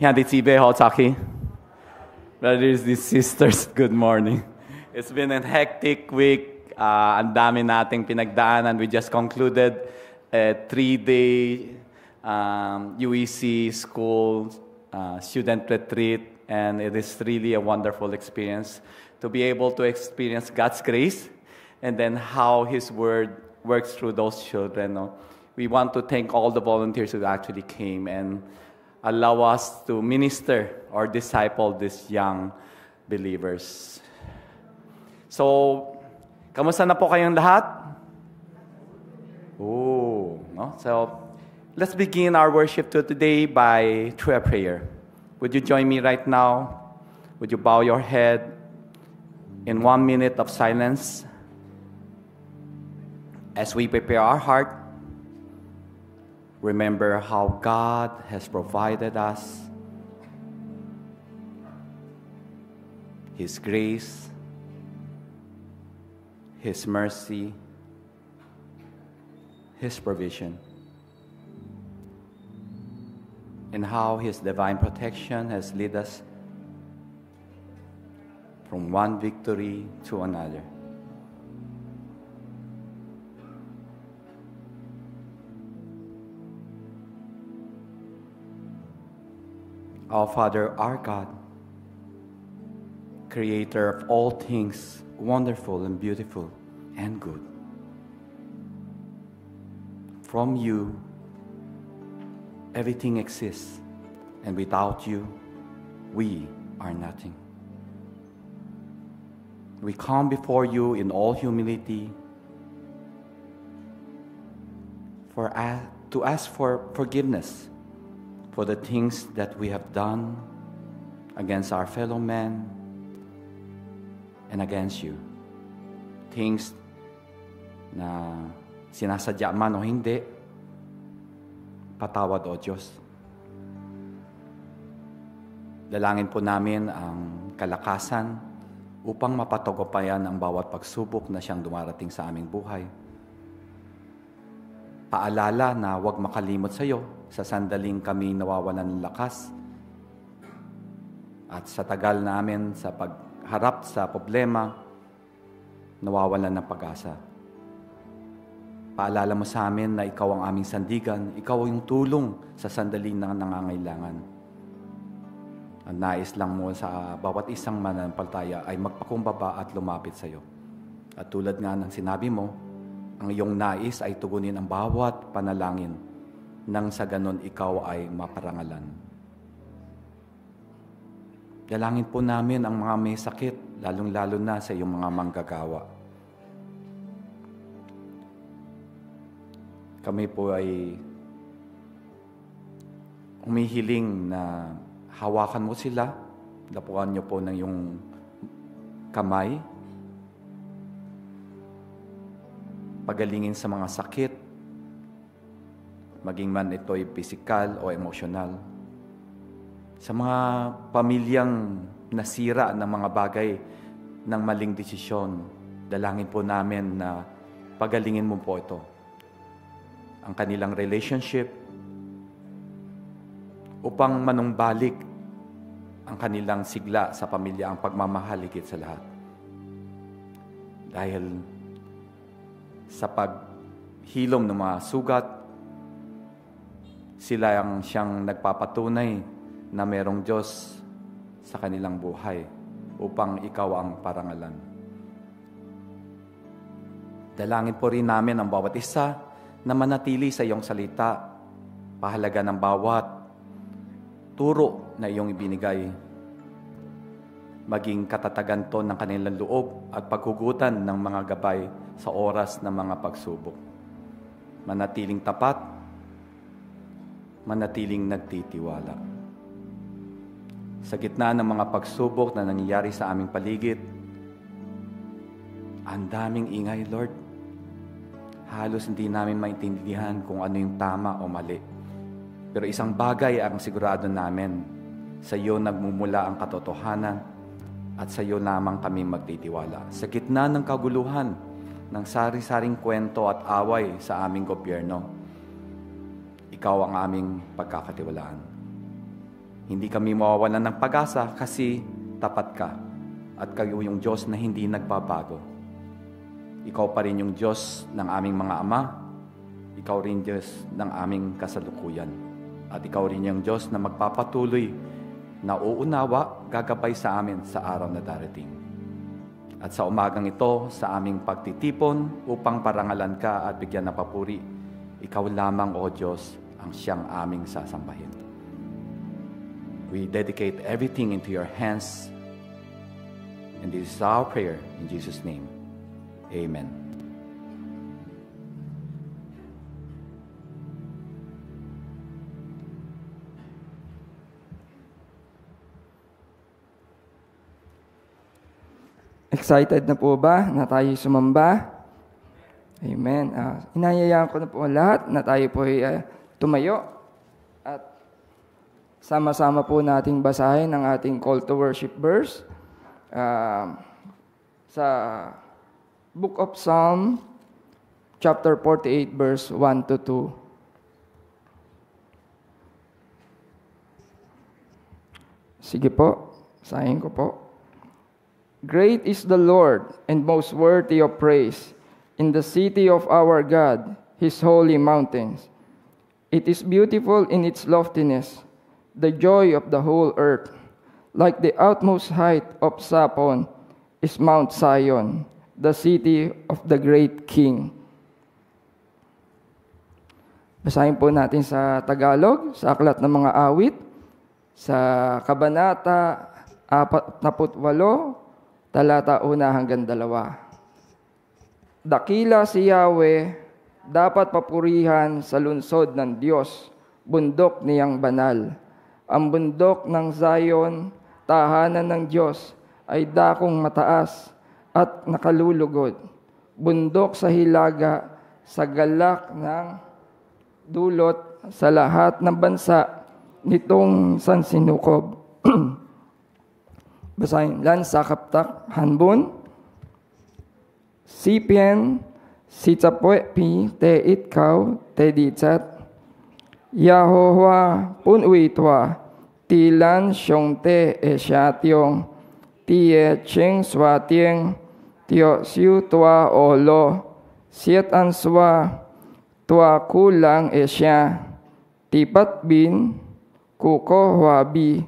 Yanditzibe Hotaki. Brothers and sisters, good morning. It's been a hectic week. Ang dami nating pinagdaanan. We just concluded a 3-day UEC school student retreat, and it is really a wonderful experience to be able to experience God's grace and then how His Word works through those children. We want to thank all the volunteers who actually came and allow us to minister or disciple these young believers. So, kamusta na po kayong lahat? Oh, no? So, let's begin our worship today through a prayer. Would you join me right now? Would you bow your head in 1 minute of silence as we prepare our heart? Remember how God has provided us His grace, His mercy, His provision, and how His divine protection has led us from one victory to another. Our Father, our God, Creator of all things wonderful and beautiful and good. From You, everything exists, and without You, we are nothing. We come before You in all humility to ask for forgiveness for the things that we have done against our fellow men and against You. Things na sinasadya man o hindi, patawad o Diyos. Dalangin po namin ang kalakasan upang mapatagumpayan ang bawat pagsubok na siyang dumarating sa aming buhay. Paalala na huwag makalimot sa Iyo sa sandaling kami nawawalan ng lakas at sa tagal namin sa pagharap sa problema, nawawalan ng pag-asa. Paalala mo sa amin na Ikaw ang aming sandigan, Ikaw yung tulong sa sandaling na nangangailangan. Ang nais lang mo sa bawat isang mananampalataya ay magpakumbaba at lumapit sa Iyo. At tulad nga ng sinabi mo, ang iyong nais ay tugunin ang bawat panalangin nang sa ganon Ikaw ay maparangalan. Dalangin po namin ang mga may sakit, lalong-lalo na sa iyong mga manggagawa. Kami po ay humihiling na hawakan mo sila, lapuan niyo po ng iyong kamay, pagalingin sa mga sakit, maging man ito'y pisikal o emosyonal. Sa mga pamilyang nasira ng mga bagay ng maling desisyon, dalangin po namin na pagalingin mo po ito. Ang kanilang relationship, upang manumbalik ang kanilang sigla sa pamilya, ang pagmamahal higit sa lahat. Dahil sa paghilom ng mga sugat, sila ang siyang nagpapatunay na merong Diyos sa kanilang buhay upang Ikaw ang parangalan. Dalangin po rin namin ang bawat isa na manatili sa Iyong salita, pahalaga ng bawat turo na Iyong ibinigay, maging katatagan to ng kanilang loob at paghugutan ng mga gabay sa oras ng mga pagsubok. Manatiling tapat, manatiling nagtitiwala. Sa gitna ng mga pagsubok na nangyayari sa aming paligid, ang daming ingay, Lord. Halos hindi namin maintindihan kung ano yung tama o mali. Pero isang bagay ang sigurado namin, sa iyo nagmumula ang katotohanan at sa iyo lamang kami magtitiwala. Sa gitna ng kaguluhan, ng sari-saring kwento at away sa aming gobyerno, Ikaw ang aming pagkakatiwalaan. Hindi kami mawawalan ng pag-asa kasi tapat ka at kayo yung Diyos na hindi nagbabago. Ikaw pa rin yung Diyos ng aming mga ama. Ikaw rin Diyos ng aming kasalukuyan. At ikaw rin yung Diyos na magpapatuloy na uunawa, gagabay sa amin sa araw na darating. At sa umagang ito, sa aming pagtitipon upang parangalan ka at bigyan ng papuri, ikaw lamang, O Diyos, ang siyang aming sasambahin. We dedicate everything into your hands. And this is our prayer in Jesus' name. Amen. Excited na po ba na tayo sumamba? Amen. Inayayaan ko na po lahat na tayo po ay tumayo at sama-sama po nating basahin ang ating call to worship verse sa Book of Psalm, chapter 48, verse 1 to 2. Sige po, basahin ko po. Great is the Lord and most worthy of praise in the city of our God, His holy mountains. It is beautiful in its loftiness, the joy of the whole earth. Like the utmost height of Sapon is Mount Zion, the city of the great King. Basahin po natin sa Tagalog, sa Aklat ng Mga Awit, sa Kabanata 48, talata 1 hanggang 2. Dakila si Yahweh, dapat papurihan sa lungsod ng Diyos, bundok niyang banal. Ang bundok ng Zion, tahanan ng Diyos, ay dakong mataas at nakalulugod. Bundok sa hilaga, sa galak ng dulot, sa lahat ng bansa nitong sansinukob. Basahin lan sa kaptak hanbon. Sipien, sitapwe te itkaw te ditsat. Yahowa punwitwa, tilan syong te esyatyong, tiye ching swatieng, tiyo siu tua olo, siet answa, tua kulang esya, tipat bin, kuko huabi,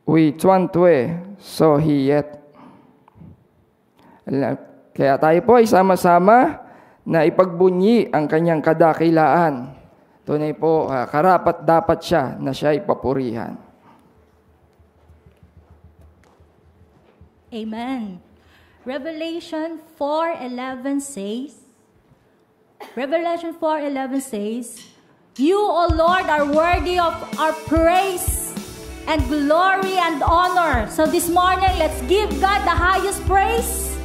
wi chuan tue, so hiyet. Kaya tayo po ay sama-sama na ipagbunyi ang kanyang kadakilaan. Tunay po, karapat dapat siya na siya ipapurihan. Amen. Revelation 4:11 says, You, O Lord, are worthy of our praise and glory and honor. So this morning, let's give God the highest praise.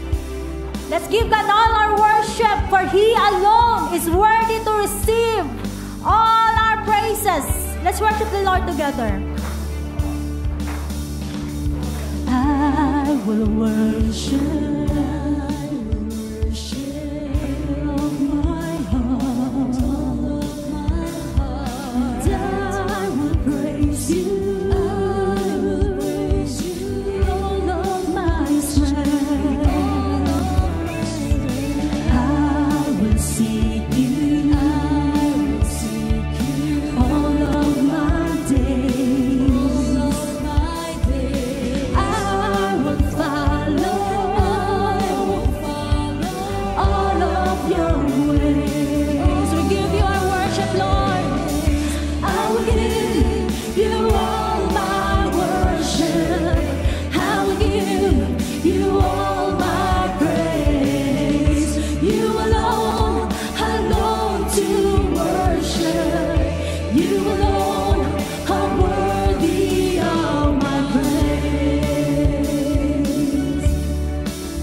Let's give God all our worship, for He alone is worthy to receive all our praises. Let's worship the Lord together. I will worship of my heart. I will praise you. All of my strength. I will seek you. All of my days. I will follow all of your ways. We give you our worship, Lord. I will give you all my worship. I will give you all my praise. You alone to worship. You alone are worthy of my praise.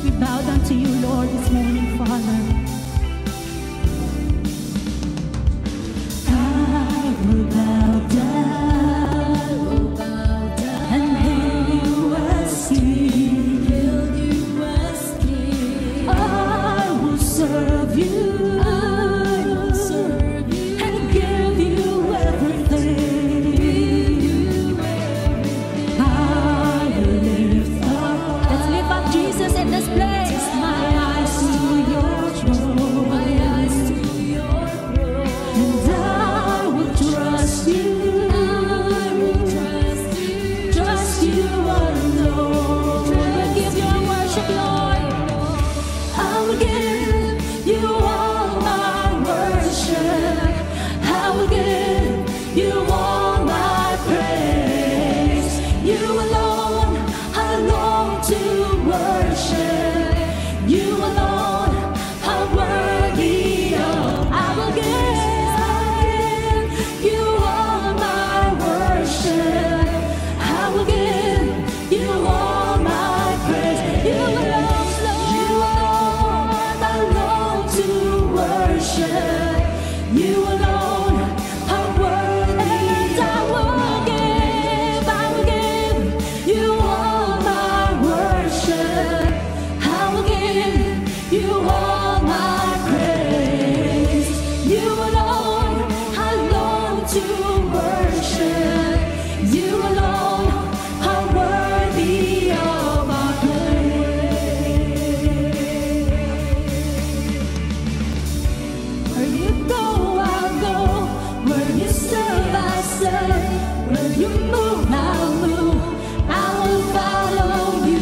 We bow down to you, Lord, this morning, Father. I will bow down and hail you as King. I will serve you. And give you everything. to worship. You alone are worthy of our praise. Where you go, I'll go. Where you serve, I'll serve. Where you move, I'll move. I will follow you.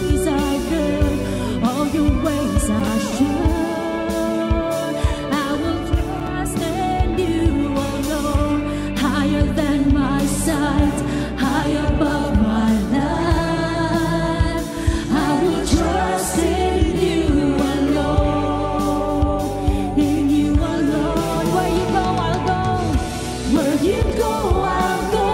These are good, all your ways are sure. I will trust in you alone. Higher than my sight, high above my life. I will trust in you alone. In you alone. Where you go, I'll go. Where you go, I'll go.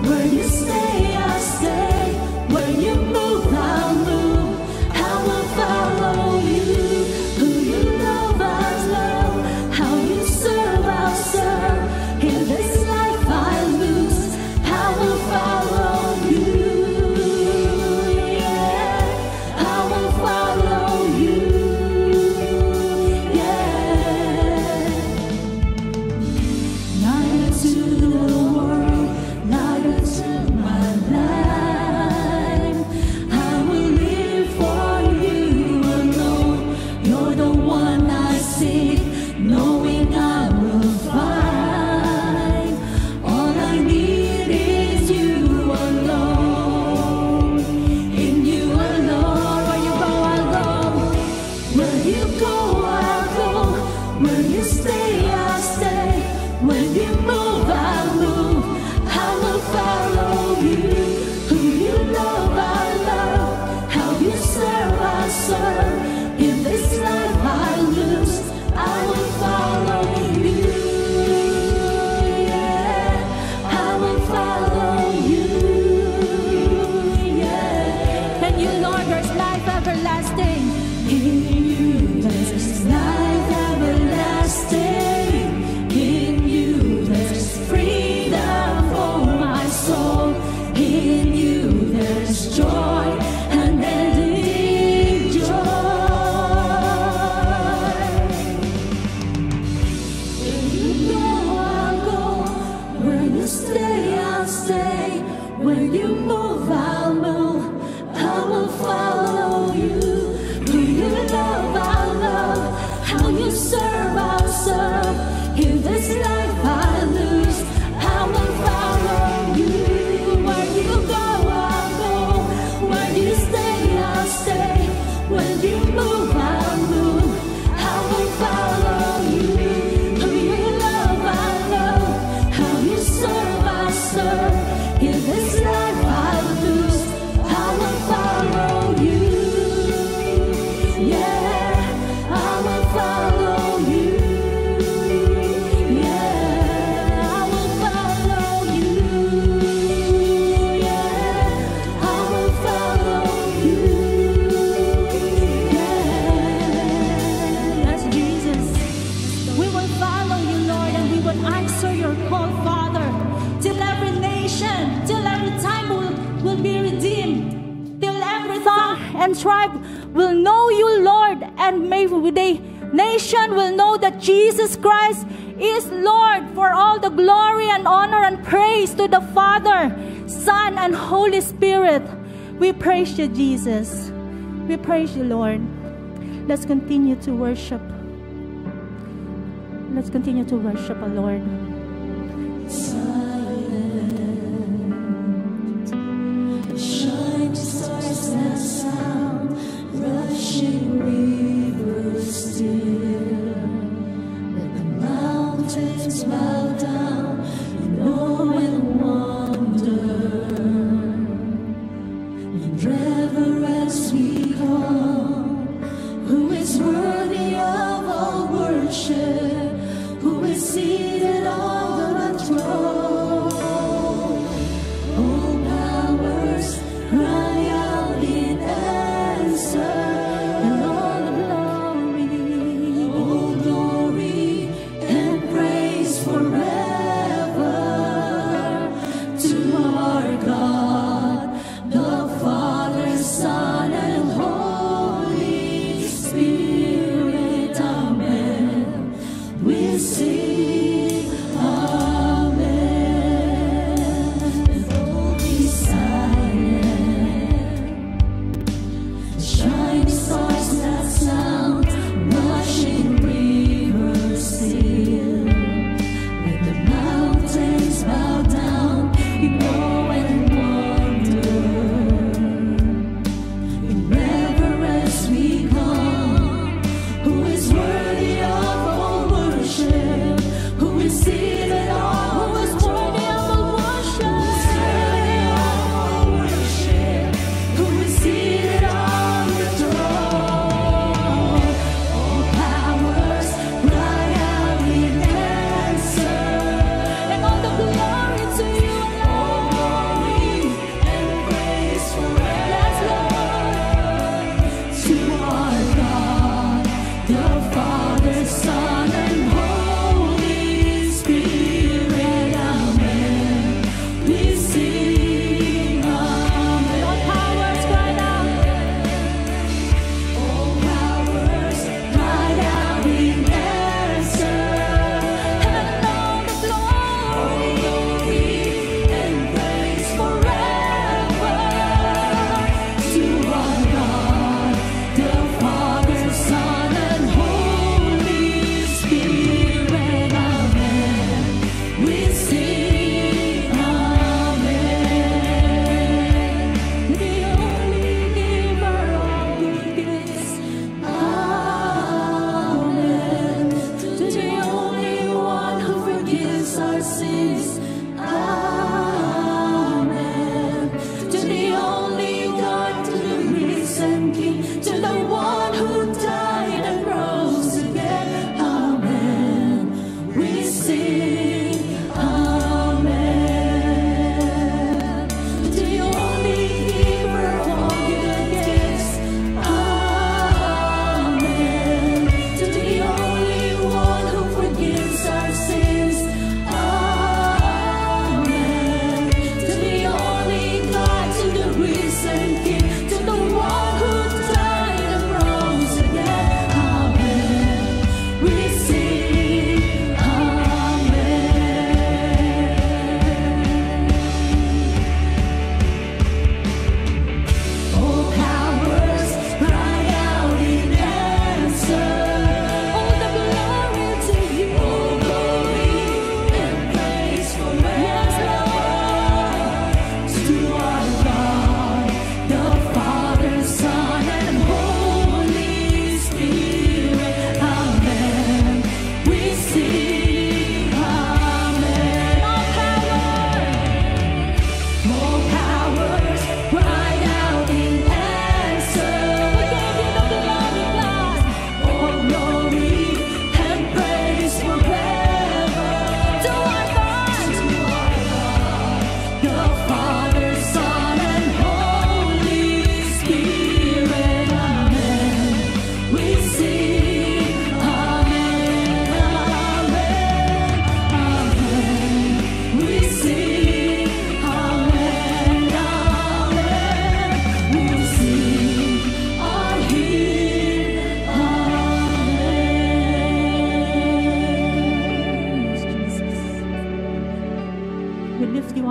Where you stay, I'll stay. Where you move, I'll move. I will follow you. Who you love, I'll love. How you serve, I'll serve. In this life I lose, I will follow you. Yeah, I will follow you. Yeah. Light to the world, light to my life. I will live for you alone. You're the one I seek, knowing I will find. All I need is you alone. In you alone. Where you go, I'll go. Where you go, I'll go. Where you stay, I'll stay. When you move, I'll move. I will follow you. Who you love, I love. How you serve, I serve. In this life I lose, I will follow you. Yeah, I will follow you. Yeah. And you, Lord, there's life everlasting. In you there's life everlasting. In you there's freedom for my soul. In you there's joy and ending joy. Where you go, I'll go. Where you stay, I'll stay. Where you move, I'll move. I will follow you. Who you love, I'll love. How you serve, I'll serve. In this life I lose, I will follow you. Where you go, I'll go. Where you stay, I'll stay. When you move, I'll move. I will follow you. Who you love, I love. How you serve, I serve. In this life I lose, I will follow you. Yeah, I will follow you. Yeah, I will follow you. Yeah, I will follow you. Yeah, that's Jesus. We will follow you, Lord, and we will answer your call, Father, till every nation, till every time will be redeemed, till every tongue and tribe will know you, Lord, and may the nation will know that Jesus Christ is Lord, for all the glory and honor and praise to the Father, Son, and Holy Spirit. We praise you, Jesus. We praise you, Lord. Let's continue to worship. Let's continue to worship our Lord. Shine stars that sound, rushing rivers still. Let the mountains bow down in awe and wonder. In reverence we call, who is worthy of all worship, who is seated on the throne. All powers cry out in answer, and all glory and praise for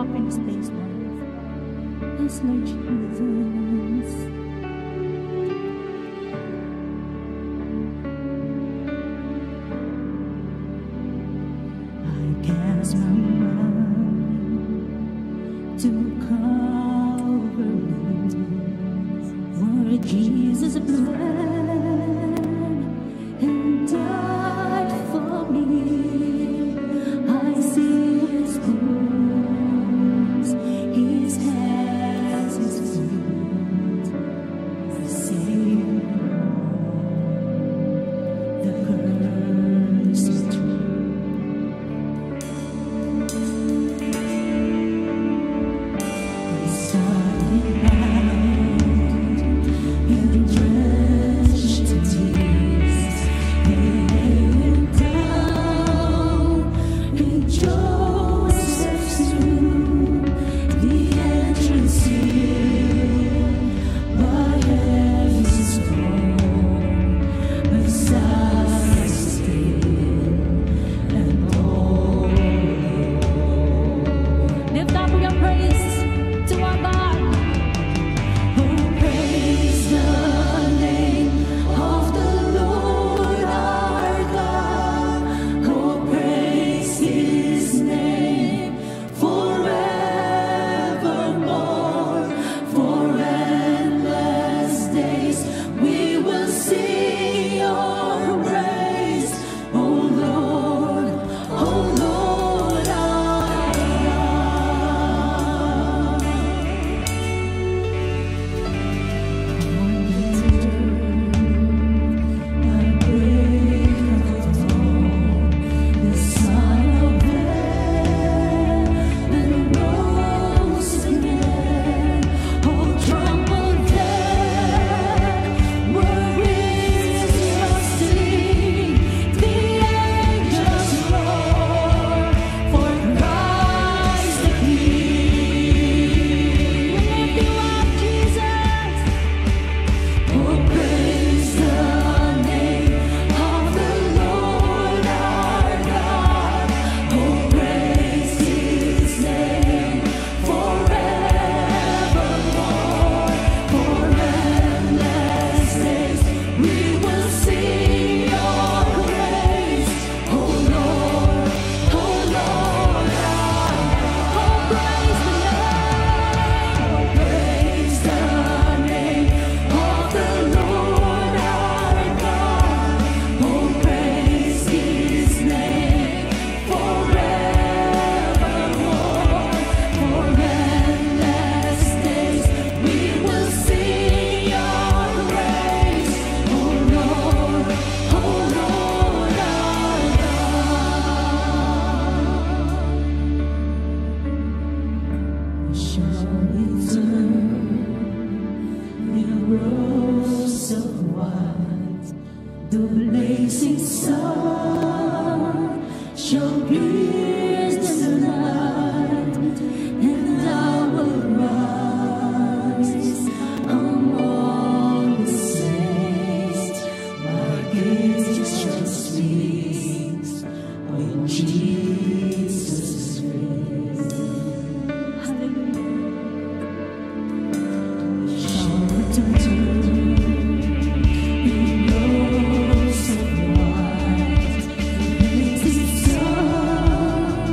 walk in this place, Lord. Yes, Lord Jesus. I cast my mind to Calvary, where Jesus bled and died for me. I see His wounds, His hands, His feet, the Savior, the mercy tree. I started out in drenched tears, laying down in Joseph's tomb, the entrance sealed by His throne, Messiah still and holy. Lift up your praise to our God. Oh, praise the name of the Lord our God. Oh, praise His name forevermore. For endless days we will sing your praise. Oh Lord our God. The Son of Man and rose again. Oh, tremble then, where is your sting? The angels roar for Christ the King. We lift you up, Jesus. Oh, praise the name of the Lord our God. Oh, praise His name forevermore. For endless days we will sing your praise. Oh Lord our God. Oh, praise the name of the Lord our God. Oh, praise His name forevermore. For endless days we will sing your praise. Oh Lord our God. Shall return in robes of white, the blazing sun shall pierce the night, and I will rise among the saints. My gaze just speaks when Jesus reigns. Hallelujah. Shall return in robes of white, the blazing sun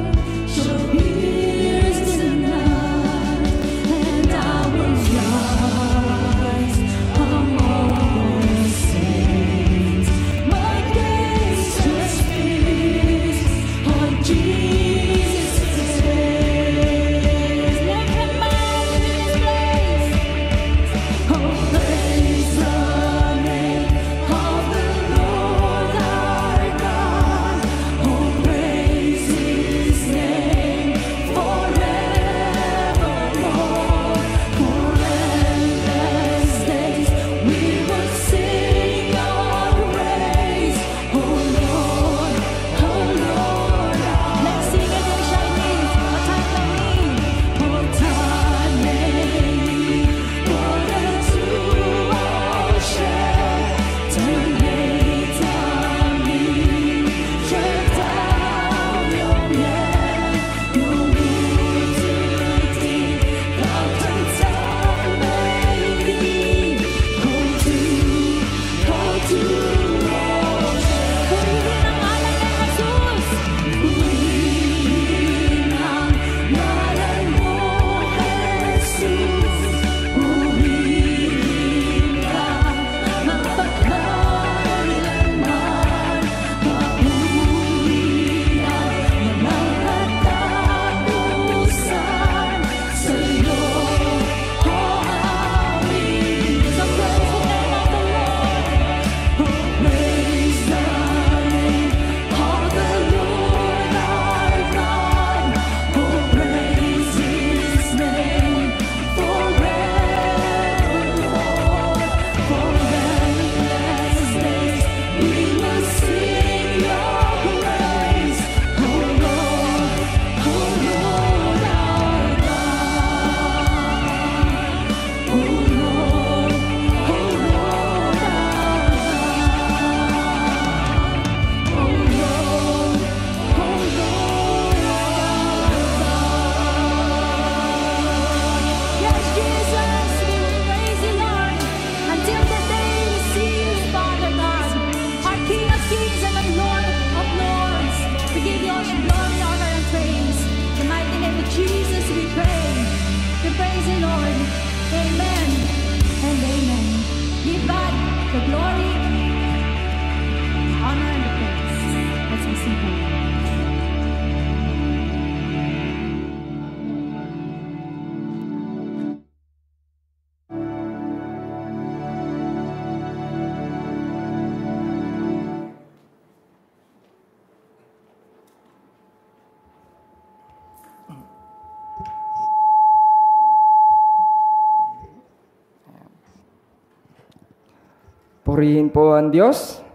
Purihin po ang Diyos.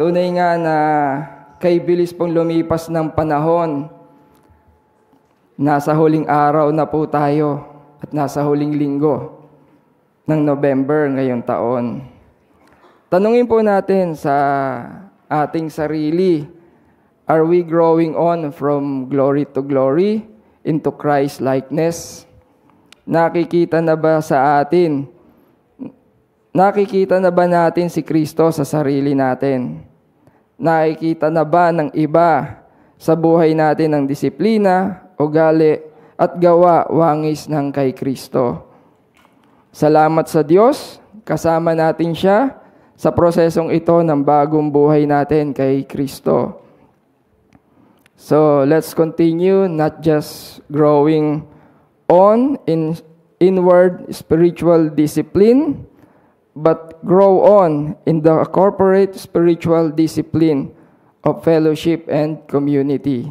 Tunay nga na kay bilis pong lumipas ng panahon. Nasa huling araw na po tayo at nasa huling linggo ng November ngayong taon. Tanungin po natin sa ating sarili, are we growing on from glory to glory into Christ-likeness? Nakikita na ba sa atin? Nakikita na ba natin si Kristo sa sarili natin? Nakikita na ba ng iba sa buhay natin ang disiplina, ugali at gawa wangis ng kay Kristo? Salamat sa Diyos, kasama natin siya sa prosesong ito ng bagong buhay natin kay Kristo. So, let's continue not just growing on in inward spiritual discipline, but grow on in the corporate spiritual discipline of fellowship and community.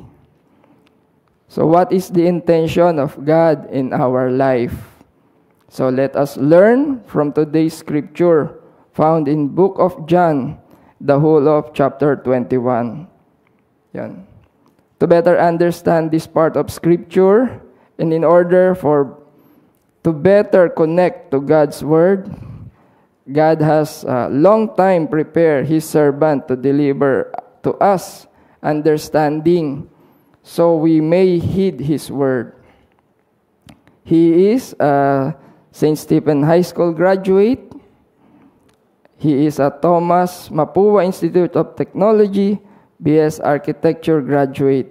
So, what is the intention of God in our life? So, let us learn from today's scripture found in Book of John, the whole of chapter 21. Yan. To better understand this part of Scripture, and in order to better connect to God's Word, God has a long time prepared His servant to deliver to us understanding, so we may heed His Word. He is a St. Stephen High School graduate. He is a Thomas Mapua Institute of Technology BS Architecture graduate,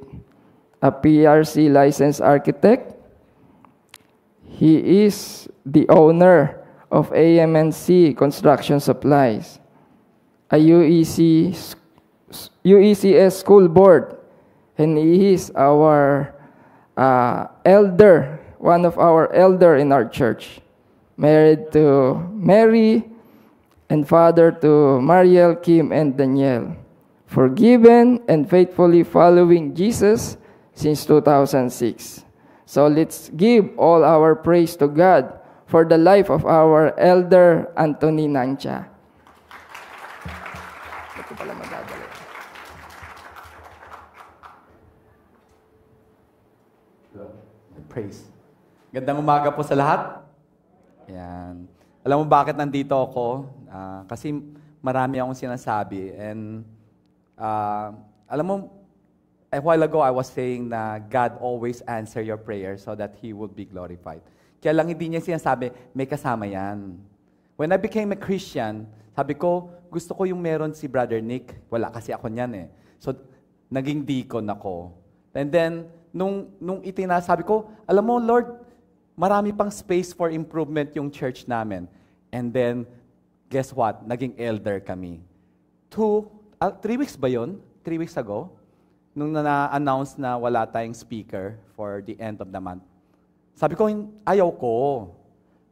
a PRC licensed architect. He is the owner of AMNC Construction Supplies, a UECS school board, and he is our elder, one of our elder in our church, married to Mary and father to Mariel, Kim, and Danielle, forgiven and faithfully following Jesus since 2006. So let's give all our praise to God for the life of our elder Anthony Nancha. Ito pala madadali. Praise. Gandang umaga po sa lahat. Yan. Alam mo bakit nandito ako? Kasi marami akong sinasabi. And alam mo, a while ago I was saying na God always answer your prayer so that He would be glorified. Kaya lang hindi niya sinasabi, may kasama yan. When I became a Christian, sabi ko, gusto ko yung meron si Brother Nick. Wala kasi ako niyan eh. So, naging deacon ako. And then, nung itinasabi ko, alam mo, Lord, marami pang space for improvement yung church namin. And then, guess what? Naging elder kami. 3 weeks ba yun? 3 weeks ago? Nung na-announce na wala tayong speaker for the end of the month. Sabi ko, ayaw ko.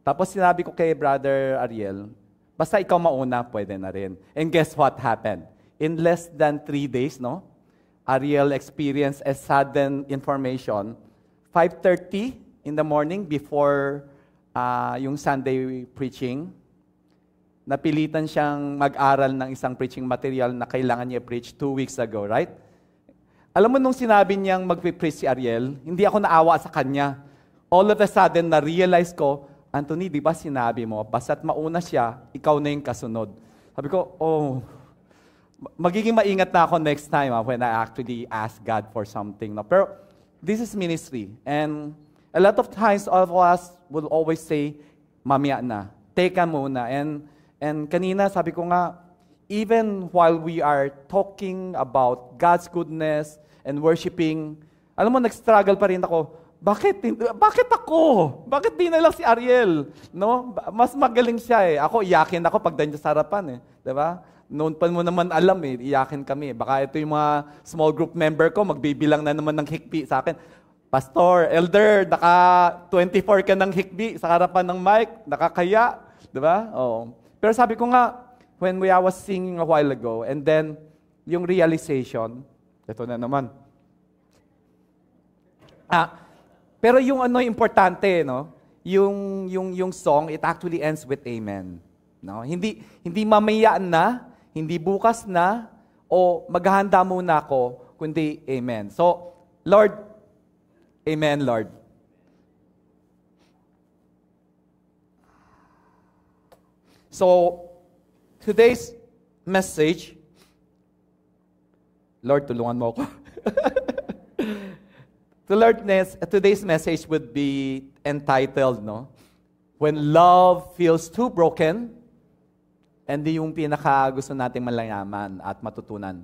Tapos sinabi ko kay Brother Ariel, basta ikaw mauna, pwede na rin. And guess what happened? In less than 3 days, no? Ariel experienced a sudden information. 5:30 in the morning before yung Sunday preaching, napilitan siyang mag-aral ng isang preaching material na kailangan niya preach 2 weeks ago, right? Alam mo, nung sinabi niyang mag-preach si Ariel, hindi ako naawa sa kanya. All of a sudden, na-realize ko, Anthony, di ba sinabi mo, basta't mauna siya, ikaw na yung kasunod. Sabi ko, magiging maingat na ako next time when I actually ask God for something. No? Pero this is ministry. And a lot of times, all of us will always say, mamaya na, teka muna. And kanina, sabi ko nga, even while we are talking about God's goodness and worshiping, alam mo, nag-struggle pa rin ako. Bakit ako? Bakit di na lang si Ariel? No? Mas magaling siya eh. Ako, iyakin ako pag danyan sa harapan eh. Diba? Noon pa mo naman alam eh, iyakin kami. Baka ito yung mga small group member ko, magbibilang na naman ng hikbi sa akin. Pastor, elder, naka 24 ka ng hikbi sa harapan ng mic, nakakaya. Diba? Oo. Pero sabi ko nga, when I was singing a while ago, and then, yung realization, ito na naman. Pero yung importante, no? yung song, it actually ends with amen. No? Hindi mamayaan na, hindi bukas na, o maghahanda muna ako, kundi amen. So, Lord, amen, Lord. So, today's message, Lord, tulungan mo ako. Today's message would be entitled, no? When love feels too broken, and yung pinaka gusto nating malaman at matutunan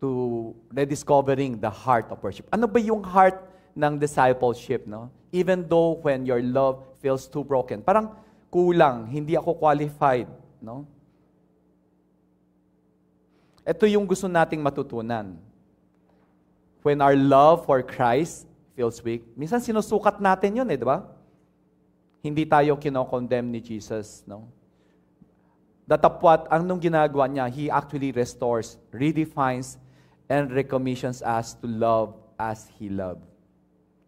to rediscovering the heart of worship. Ano ba yung heart ng discipleship, no? Even though when your love feels too broken, parang kulang, hindi ako qualified, no? Ito yung gusto nating matutunan. When our love for Christ feels weak, minsan sinusukat natin yun, di ba? Hindi tayo kinokondemn ni Jesus, no? Datapwat, anong ginagawa niya? He actually restores, redefines, and recommissions us to love as He loved.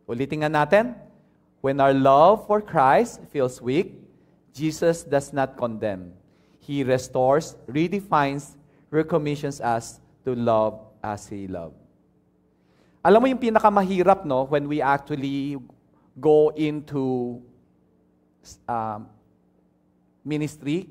Ulitin nga natin. When our love for Christ feels weak, Jesus does not condemn. He restores, redefines, recommissions us to love as He loved. Alam mo yung pinakamahirap, no? When we actually go into ministry,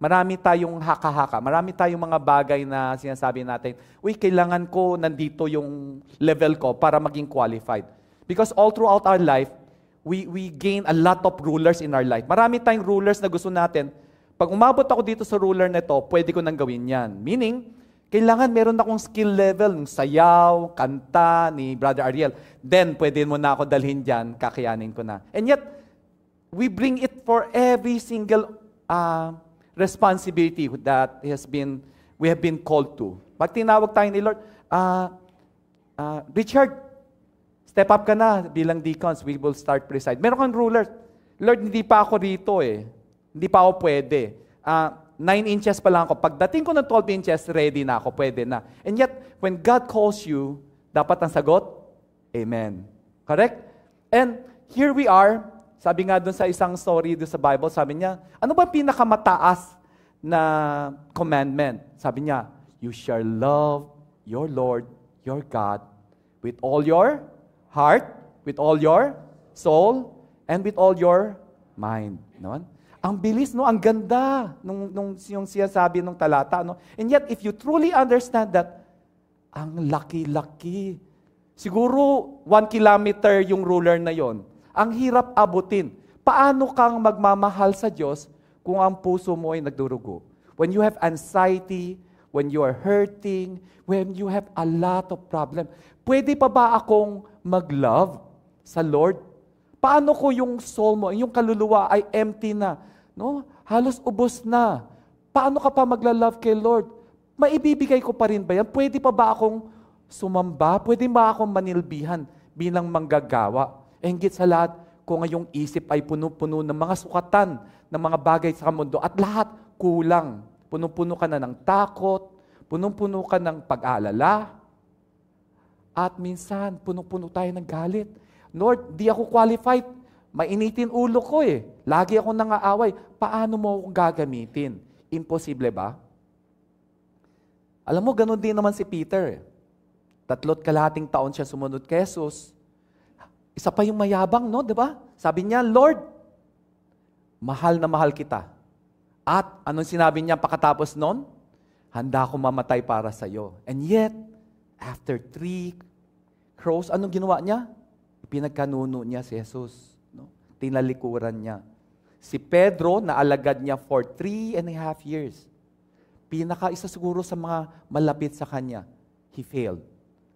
marami tayong haka-haka, marami tayong mga bagay na sinasabi natin, uy, kailangan ko nandito yung level ko para maging qualified. Because all throughout our life, we gain a lot of rulers in our life. Marami tayong rulers na gusto natin. Pag umabot ako dito sa ruler na ito, pwede ko nang gawin yan. Meaning, kailangan meron akong skill level ng sayaw, kanta ni Brother Ariel. Then, pwede mo na ako dalhin dyan, kakayanin ko na. And yet, we bring it for every single responsibility that we have been called to. Pag tinawag tayo ni Lord, Richard, step up ka na bilang deacons, we will start preside. Meron kang ruler. Lord, hindi pa ako rito eh. Hindi pa ako pwede. 9 inches pa lang ako. Pagdating ko ng 12 inches, ready na ako, pwede na. And yet, when God calls you, dapat ang sagot, Amen. Correct? And here we are, sabi nga dun sa isang story dun sa Bible, sabi niya, ano ba pinakamataas na commandment? Sabi niya, you shall love your Lord, your God, with all your heart, with all your soul, and with all your mind. No? Ang bilis, no? Ang ganda nung yung sinasabi ng talata, no? And yet, if you truly understand that, ang laki-laki. Siguro, 1 kilometer yung ruler na yon. Ang hirap abutin. Paano kang magmamahal sa Diyos kung ang puso mo ay nagdurugo? When you have anxiety, when you are hurting, when you have a lot of problem, pwede pa ba akong mag-love sa Lord? Paano ko yung soul mo, yung kaluluwa ay empty na? No? Halos ubos na. Paano ka pa magla-love kay Lord? Maibibigay ko pa rin ba yan? Pwede pa ba akong sumamba? Pwede ba akong manilbihan bilang manggagawa? E higit sa lahat, kung ngayong isip ay puno-puno ng mga sukatan, ng mga bagay sa mundo, at lahat kulang. Puno-puno ka na ng takot, puno-puno ka ng pag-aalala, at minsan, puno-puno tayo ng galit. Lord, di ako qualified. Mainitin ulo ko eh. Lagi ako nangaaway. Paano mo akong gagamitin? Imposible ba? Alam mo, ganun din naman si Peter. 3 kalahating taon siya sumunod kay Jesus. Isa pa yung mayabang, no? Diba? Sabi niya, Lord, mahal na mahal kita. At anong sinabi niya pagkatapos nun? Handa akong mamatay para sa iyo. And yet, after 3 crows, anong ginawa niya? Pinagkanuno niya si Jesus. No? Tinalikuran niya. Si Pedro, naalagad niya for 3.5 years. Isa siguro sa mga malapit sa kanya. He failed.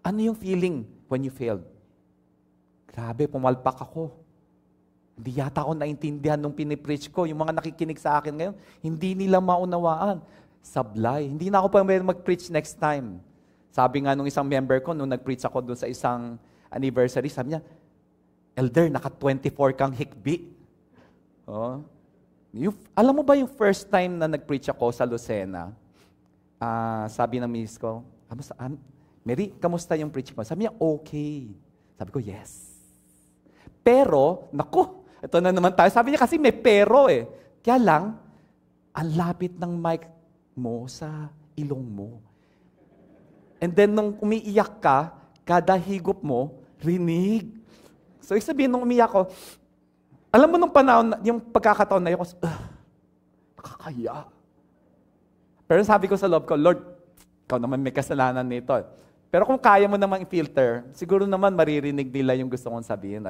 Ano yung feeling when you failed? Grabe, pumalpak ako. Hindi yata ako naintindihan nung pinipreach ko. Yung mga nakikinig sa akin ngayon, hindi nila maunawaan. Sablay. Hindi na ako pa mag-preach next time. Sabi nga nung isang member ko, nung nag-preach ako doon sa isang anniversary, sabi niya, Elder, naka-24 kang hikbi. Oh. Alam mo ba yung first time na nag-preach ako sa Lucena, sabi ng miss ko, Mary, kamusta yung preaching ko? Sabi niya, okay. Sabi ko, yes. Pero, naku, ito na naman tayo. Sabi niya kasi may pero eh. Kaya lang, ang lapit ng mic mo sa ilong mo. And then, nung umiiyak ka, kada higop mo, rinig. So, ibig sabihin, nung umiyak ko, alam mo nung panahon, yung pagkakataon na yun, nakakaya. Pero sabi ko sa loob ko, Lord, ikaw naman may kasalanan nito. Pero kung kaya mo namang i-filter, siguro naman maririnig nila yung gusto kong sabihin.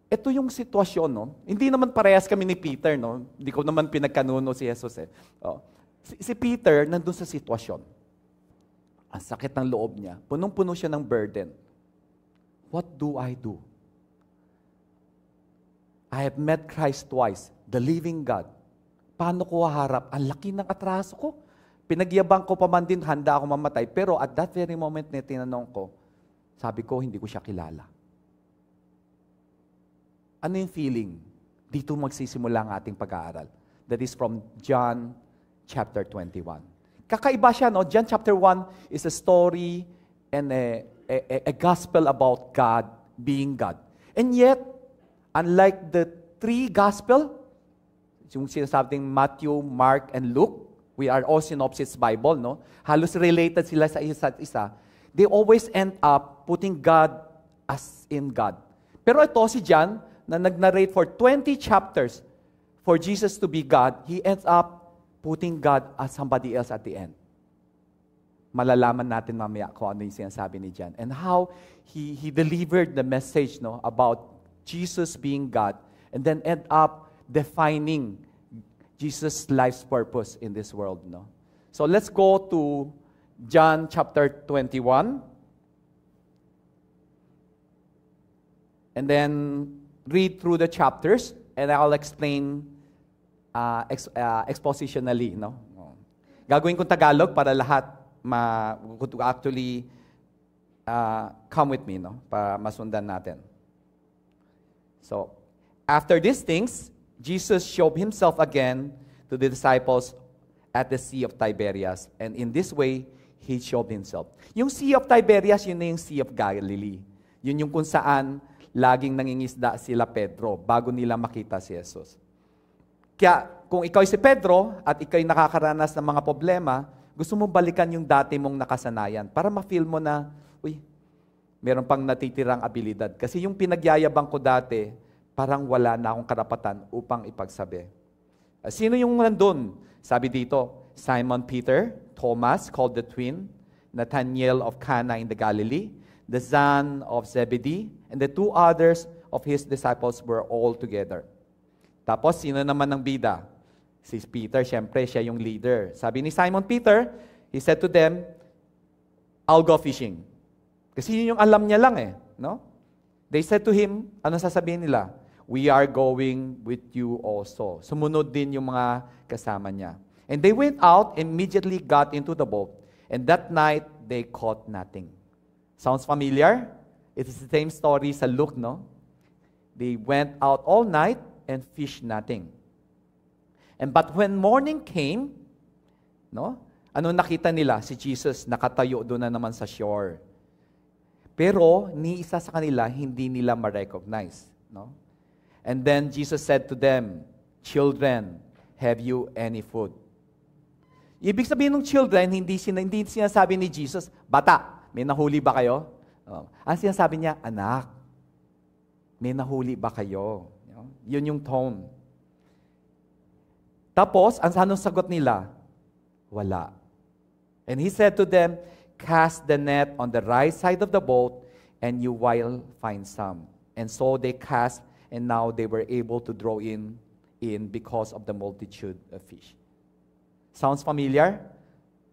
Ito yung sitwasyon, no? Hindi naman parehas kami ni Peter, no? Hindi ko naman pinagkanuno si Jesus, eh. Oh. Si Peter, nandun sa sitwasyon. Ang sakit ng loob niya. Punong-puno siya ng burden. What do I do? I have met Christ twice, the living God. Paano ko haharap? Ang laki ng atraso ko. Pinagyabang ko pa man din, handa ako mamatay. Pero at that very moment na tinanong ko, sabi ko, hindi ko siya kilala. Ano yung feeling? Dito magsisimula ang ating pag-aaral. That is from John chapter 21. Kakaiba siya, no? John chapter 1 is a story and a gospel about God being God. And yet, unlike the three gospel, yung sinasabing Matthew, Mark, and Luke, we are all synopsis Bible, no? Halos related sila sa isa't isa. They always end up putting God as in God. Pero ito si John, na nag-narrate for 20 chapters for Jesus to be God, he ends up putting God as somebody else at the end. Malalaman natin mamaya kung ano yung sinasabi ni John. And how he delivered the message, no, about Jesus being God, and then end up defining Jesus' life's purpose in this world, no? So let's go to John chapter 21. And then read through the chapters, and I'll explain expositionally, no? Gagawin kong Tagalog para lahat could actually come with me, no? Para masundan natin. So, after these things, Jesus showed himself again to the disciples at the Sea of Tiberias. And in this way, he showed himself. Yung Sea of Tiberias, yun na yung Sea of Galilee. Yun yung kung saan laging nangingisda sila Pedro bago nila makita si Jesus. Kaya kung ikaw si Pedro at ikaw nakakaranas ng mga problema, gusto mo balikan yung dati mong nakasanayan para ma-feel mo na, uy, meron pang natitirang abilidad. Kasi yung pinagyayabang ko dati, parang wala na akong karapatan upang ipagsabi. Sino yung nandun? Sabi dito, Simon Peter, Thomas, called the twin, Nathanael of Cana in the Galilee, the son of Zebedee, and the two others of his disciples were all together. Tapos, sino naman ang bida? Si Peter, syempre, siya yung leader. Sabi ni Simon Peter, he said to them, I'll go fishing. Kasi yun yung alam niya lang eh, no? They said to him, ano sasabihin nila? We are going with you also. Sumunod din yung mga kasama niya. And they went out, immediately got into the boat, and that night, they caught nothing. Sounds familiar? It is the same story sa Luke, no? They went out all night and fished nothing. But when morning came, no? Ano nakita nila? Si Jesus nakatayo doon na naman sa shore. Pero ni isa sa kanila hindi nila ma-recognize, no? And then Jesus said to them, "Children, have you any food?" Ibig sabihin ng children, hindi sinasabi ni Jesus, bata, may nahuli ba kayo? Ang sinasabi niya, anak, may nahuli ba kayo? Yun yung tone. Tapos, anong sagot nila? Wala. And he said to them, cast the net on the right side of the boat, and you will find some. And so they cast, and now they were able to draw in because of the multitude of fish. Sounds familiar?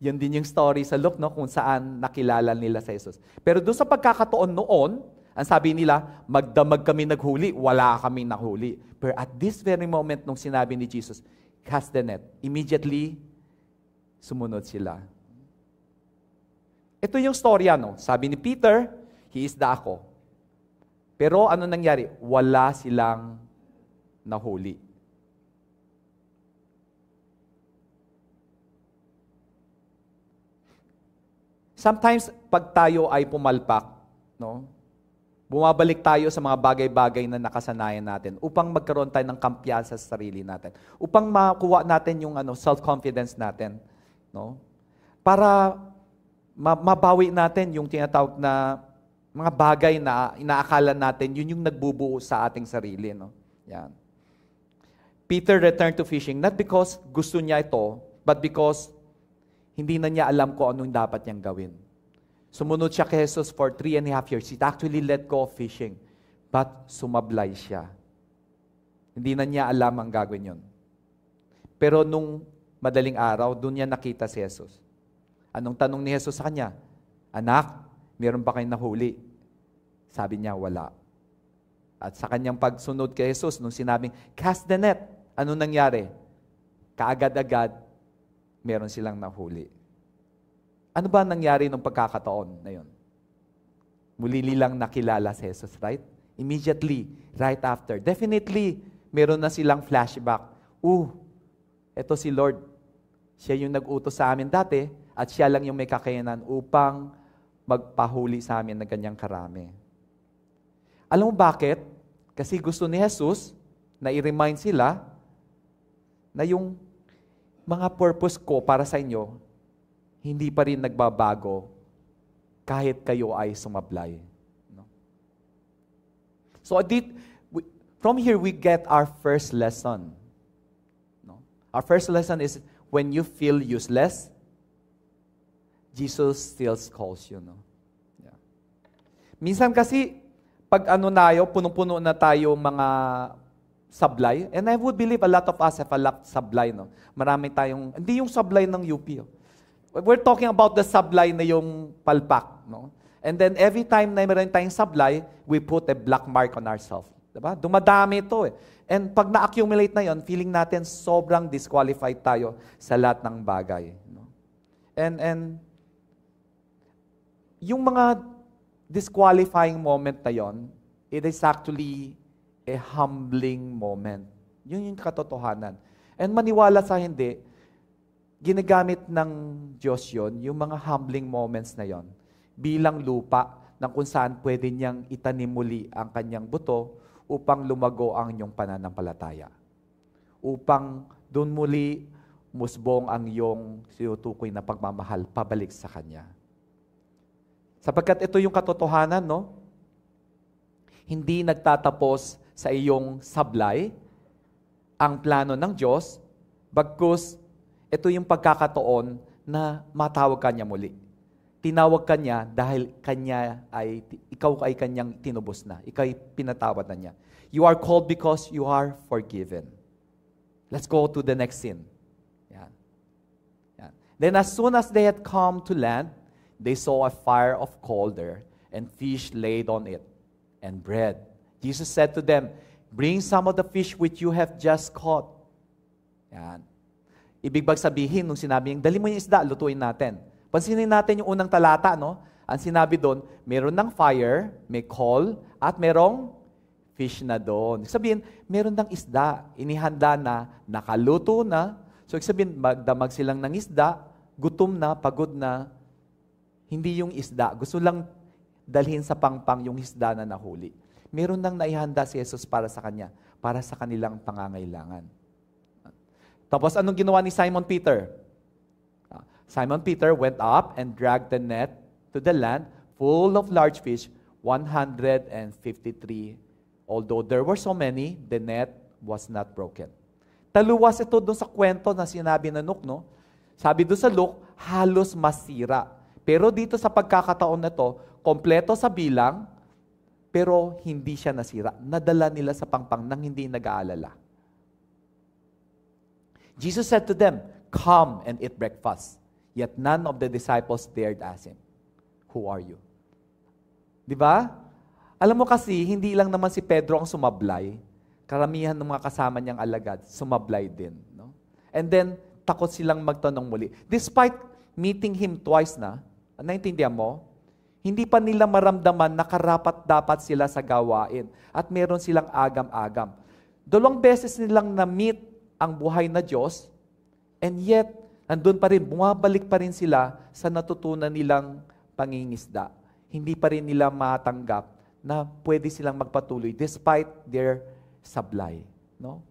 Yun din yung story sa Luke, no, kung saan nakilala nila sa Jesus. Pero doon sa pagkakataon noon, ang sabi nila, magdamag kami naghuli, wala kami naghuli. Pero at this very moment, nung sinabi ni Jesus, cast the net, immediately, sumunod sila. Ito yung storya, no? Sabi ni Peter, he is the ako. Pero ano nangyari? Wala silang nahuli. Sometimes, pag tayo ay pumalpak, no? Bumabalik tayo sa mga bagay-bagay na nakasanayan natin upang magkaroon tayo ng kampiyansa sa sarili natin. Upang makuha natin yung self-confidence natin. No? Para mabawi natin yung tinatawag na mga bagay na inaakala natin, yun yung nagbubuo sa ating sarili. No? Yan. Peter returned to fishing not because gusto niya ito, but because hindi na niya alam kung anong dapat niyang gawin. Sumunod siya kay Jesus for 3.5 years. He actually let go of fishing. But sumablay siya. Hindi na niya alam ang gagawin yun. Pero nung madaling araw, doon niya nakita si Jesus. Anong tanong ni Jesus sa kanya? Anak, meron ba kayong nahuli? Sabi niya, wala. At sa kanyang pagsunod kay Jesus, nung sinabing, cast the net, anong nangyari? Kaagad-agad, meron silang nahuli. Ano ba nangyari nung pagkakataon na yun? Muli nilang nakilala si Jesus, right? Immediately, right after. Definitely, meron na silang flashback. Eto si Lord. Siya yung nag-utos sa amin dati at siya lang yung may kakayanan upang magpahuli sa amin ng ganyang karami. Alam mo bakit? Kasi gusto ni Jesus na i-remind sila na yung mga purpose ko para sa inyo hindi pa rin nagbabago kahit kayo ay sumablay. No? So, from here we get our first lesson. No? Our first lesson is when you feel useless, Jesus still calls you. No? Yeah. Minsan kasi, pag punong-puno na tayo mga sablay, and I would believe a lot of us have a lot sablay. No? Marami tayong, hindi yung sablay ng UP. We're talking about the sablay na yung palpak. No? And then every time na meron tayong sablay, we put a black mark on ourselves. Diba? Dumadami ito eh. And pag na-accumulate na yon, feeling natin sobrang disqualified tayo sa lahat ng bagay. No? And yung mga disqualifying moment na yon, it is actually a humbling moment. Yun yung katotohanan. And maniwala sa hindi, ginagamit ng Diyos yon, yung mga humbling moments na yon, bilang lupa na kung saan pwede niyang itanim muli ang kanyang buto upang lumago ang inyong pananampalataya. Upang doon muli musbong ang iyong sinutukoy na pagmamahal pabalik sa Kanya. Sapagkat ito yung katotohanan, no? Hindi nagtatapos sa iyong sablay ang plano ng Diyos, bagkus ito yung pagkakataon na matawag ka niya muli. Tinawag ka niya dahil ikaw ay kanyang tinubos na. Ikaw ay pinatawad na niya. You are called because you are forgiven. Let's go to the next scene. Yan. Yan. Then as soon as they had come to land, they saw a fire of coal there and fish laid on it and bread. Jesus said to them, bring some of the fish which you have just caught. Yan. Ibig sabihin, nung sinabi yung, dali mo yung isda, lutuin natin. Pansinin natin yung unang talata, no? Ang sinabi doon, meron ng fire, may coal, at merong fish na doon. Sabihin, meron ng isda, inihanda na, nakaluto na. So, sabihin, magdamag silang ng isda, gutom na, pagod na. Hindi yung isda. Gusto lang dalhin sa pangpang yung isda na nahuli. Meron nang naihanda si Jesus para sa kanya, para sa kanilang pangangailangan. Tapos anong ginawa ni Simon Peter? Simon Peter went up and dragged the net to the land full of large fish, 153. Although there were so many, the net was not broken. Taluwas ito doon sa kwento na sinabi na Luke, no? Sabi doon sa Luke, halos masira. Pero dito sa pagkakataon na to, kompleto sa bilang, pero hindi siya nasira. Nadala nila sa pangpang nang hindi nag-aalala. Jesus said to them, come and eat breakfast. Yet none of the disciples dared ask him, who are you? Di ba? Alam mo kasi, hindi lang naman si Pedro ang sumablay. Karamihan ng mga kasama niyang alagad, sumablay din. No? And then, takot silang magtanong muli. Despite meeting him twice na, naintindihan mo, hindi pa nila maramdaman na karapat-dapat sila sa gawain at meron silang agam-agam. 2 beses nilang na-meet ang buhay na Diyos, and yet, nandun pa rin, bumabalik pa rin sila sa natutunan nilang pangingisda. Hindi pa rin nila matanggap na pwede silang magpatuloy despite their sablay. No?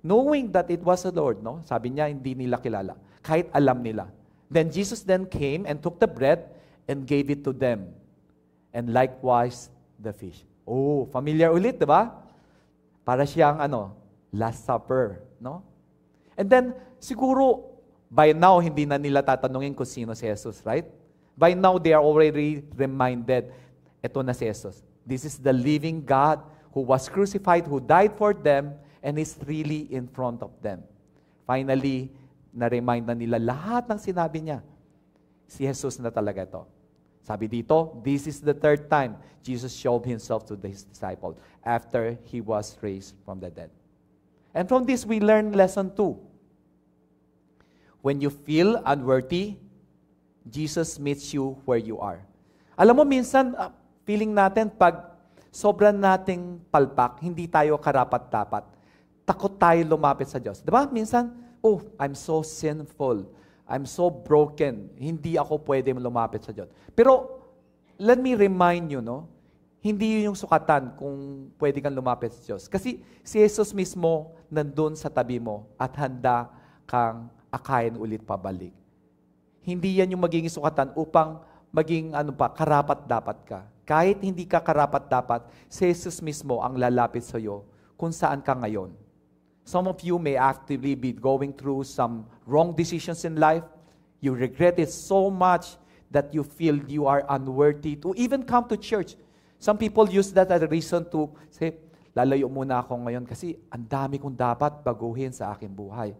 Knowing that it was the Lord, no? Sabi niya, hindi nila kilala. Kahit alam nila. Then Jesus then came and took the bread and gave it to them. And likewise, the fish. Oh, familiar ulit, di ba? Para siyang Last Supper, no? And then, siguro, by now, hindi na nila tatanungin kung sino si Jesus, right? By now, they are already reminded, ito na si Jesus. This is the living God who was crucified, who died for them, and is really in front of them. Finally, na-remind na nila lahat ng sinabi niya. Si Jesus na talaga ito. Sabi dito, this is the third time Jesus showed himself to his disciples after he was raised from the dead. And from this, we learn lesson 2. When you feel unworthy, Jesus meets you where you are. Alam mo, minsan, feeling natin, pag sobrang nating palpak, hindi tayo karapat-dapat. Takot tayo lumapit sa Diyos. Diba? Minsan, I'm so sinful. I'm so broken. Hindi ako pwede lumapit sa Diyos. Pero, let me remind you, no? Hindi yun yung sukatan kung pwede kang lumapit sa Diyos. Kasi si Jesus mismo nandun sa tabi mo at handa kang akayin ulit pabalik. Hindi yan yung magiging sukatan upang maging karapat-dapat ka. Kahit hindi ka karapat-dapat, si Jesus mismo ang lalapit sa iyo kung saan ka ngayon. Some of you may actively be going through some wrong decisions in life. You regret it so much that you feel you are unworthy to even come to church. Some people use that as a reason to say, lalayo muna ako ngayon kasi ang dami kong dapat baguhin sa aking buhay.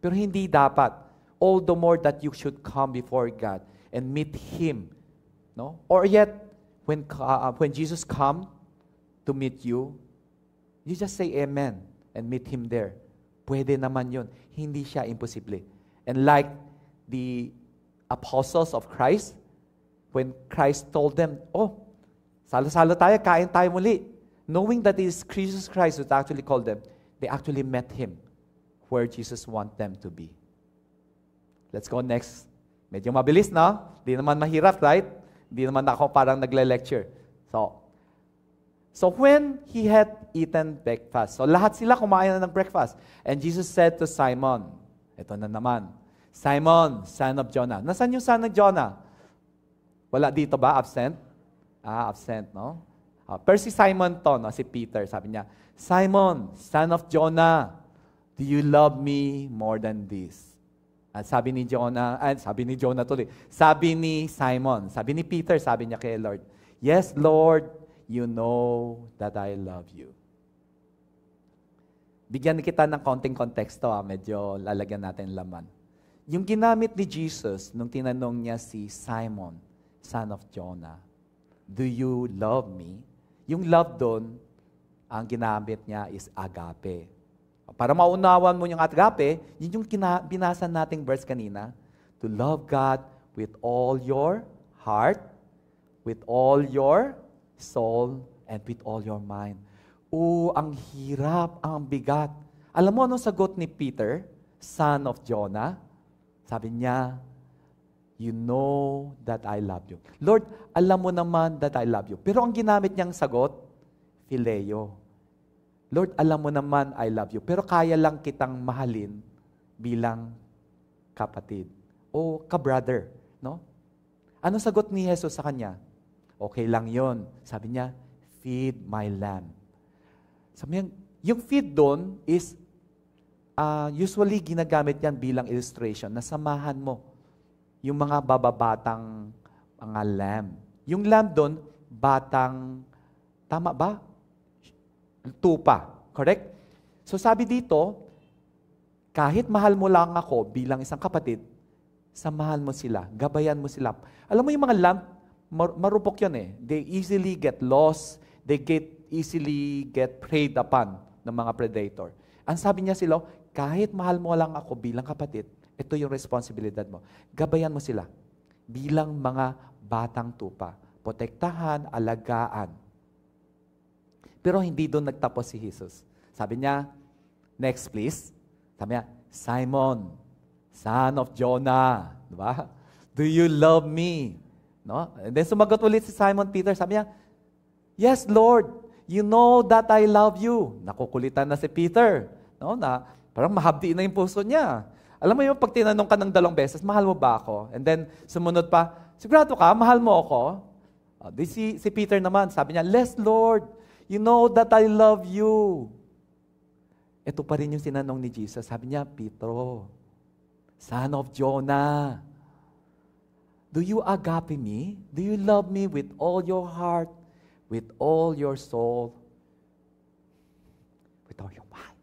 Pero hindi dapat. All the more that you should come before God and meet Him. No? Or yet, when Jesus come to meet you, you just say amen and meet Him there. Pwede naman yun. Hindi siya imposible. And like the apostles of Christ, when Christ told them, salo-salo tayo, kain tayo muli. Knowing that it is Jesus Christ who actually called them, they actually met Him where Jesus want them to be. Let's go next. Medyo mabilis, no? Di naman mahirap, right? Di naman ako parang nagle-lecture. So when he had eaten breakfast, so lahat sila kumain na ng breakfast. And Jesus said to Simon, ito na naman, Simon, son of Jonah. Nasaan yung son of Jonah? Wala dito ba? Absent? Absent, no? Pero si Simon to, no? Si Peter, sabi niya, Simon, son of Jonah, do you love me more than this? At sabi ni Jonah tuloy, sabi ni Simon, sabi ni Peter, sabi niya kay Lord, yes, Lord, you know that I love you. Bigyan kita ng konting konteksto, medyo lalagyan natin laman. Yung ginamit ni Jesus nung tinanong niya si Simon, son of Jonah, do you love me? Yung love doon, ang ginamit niya is agape. Para maunawan mo yung agape, yun yung binasa nating verse kanina, to love God with all your heart, with all your soul, and with all your mind. Ang hirap, ang bigat. Alam mo anong sagot ni Peter, son of Jonah? Sabi niya, you know that I love you. Lord, alam mo naman that I love you. Pero ang ginamit niyang sagot, phileo. Lord, alam mo naman I love you. Pero kaya lang kitang mahalin bilang kapatid. O ka-brother. No? Ano sagot ni Jesus sa kanya? Okay lang yon. Sabi niya, feed my lamb. Sabi niya, yung feed doon is usually ginagamit yan bilang illustration na samahan mo yung mga bababatang mga lamb. Yung lamb doon, batang, tama ba? Tupa. Correct? So sabi dito, kahit mahal mo lang ako bilang isang kapatid, samahan mo sila, gabayan mo sila. Alam mo yung mga lamb, marupok yun eh. They easily get lost, they easily get preyed upon ng mga predator. Ang sabi niya sila, kahit mahal mo lang ako bilang kapatid, ito yung responsibilidad mo. Gabayan mo sila bilang mga batang tupa. Protektahan, alagaan. Pero hindi doon nagtapos si Jesus. Sabi niya, next please. Sabi niya, Simon, son of Jonah. Diba? Do you love me? No? And then sumagot ulit si Simon Peter. Sabi niya, Yes, Lord, you know that I love you. Nakukulitan na si Peter. No, na parang mahabdi na yung puso niya. Alam mo yung pag tinanong ka ng 2 beses, mahal mo ba ako? And then, sumunod pa, sigurado ka, mahal mo ako? Si Peter naman, sabi niya, yes, Lord, you know that I love you. Ito pa rin yung sinanong ni Jesus. Sabi niya, Pedro, son of Jonah, do you agape me? Do you love me with all your heart, with all your soul, with all your mind?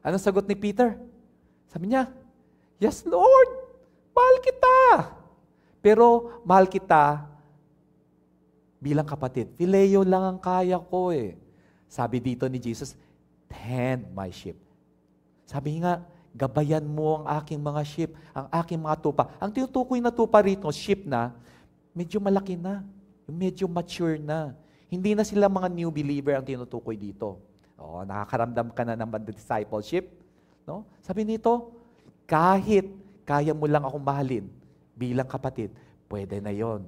Anong sagot ni Peter? Sabi niya, yes, Lord, mahal kita. Pero mahal kita bilang kapatid. Phileo lang ang kaya ko eh. Sabi dito ni Jesus, tend my sheep. Sabi nga, gabayan mo ang aking mga sheep, ang aking mga tupa. Ang tinutukoy na tupa rito, sheep na, medyo malaki na, medyo mature na. Hindi na sila mga new believer ang tinutukoy dito. Nakakaramdam ka na ng discipleship. No? Sabi nito, kahit kaya mo lang akong mahalin bilang kapatid, pwede na yon.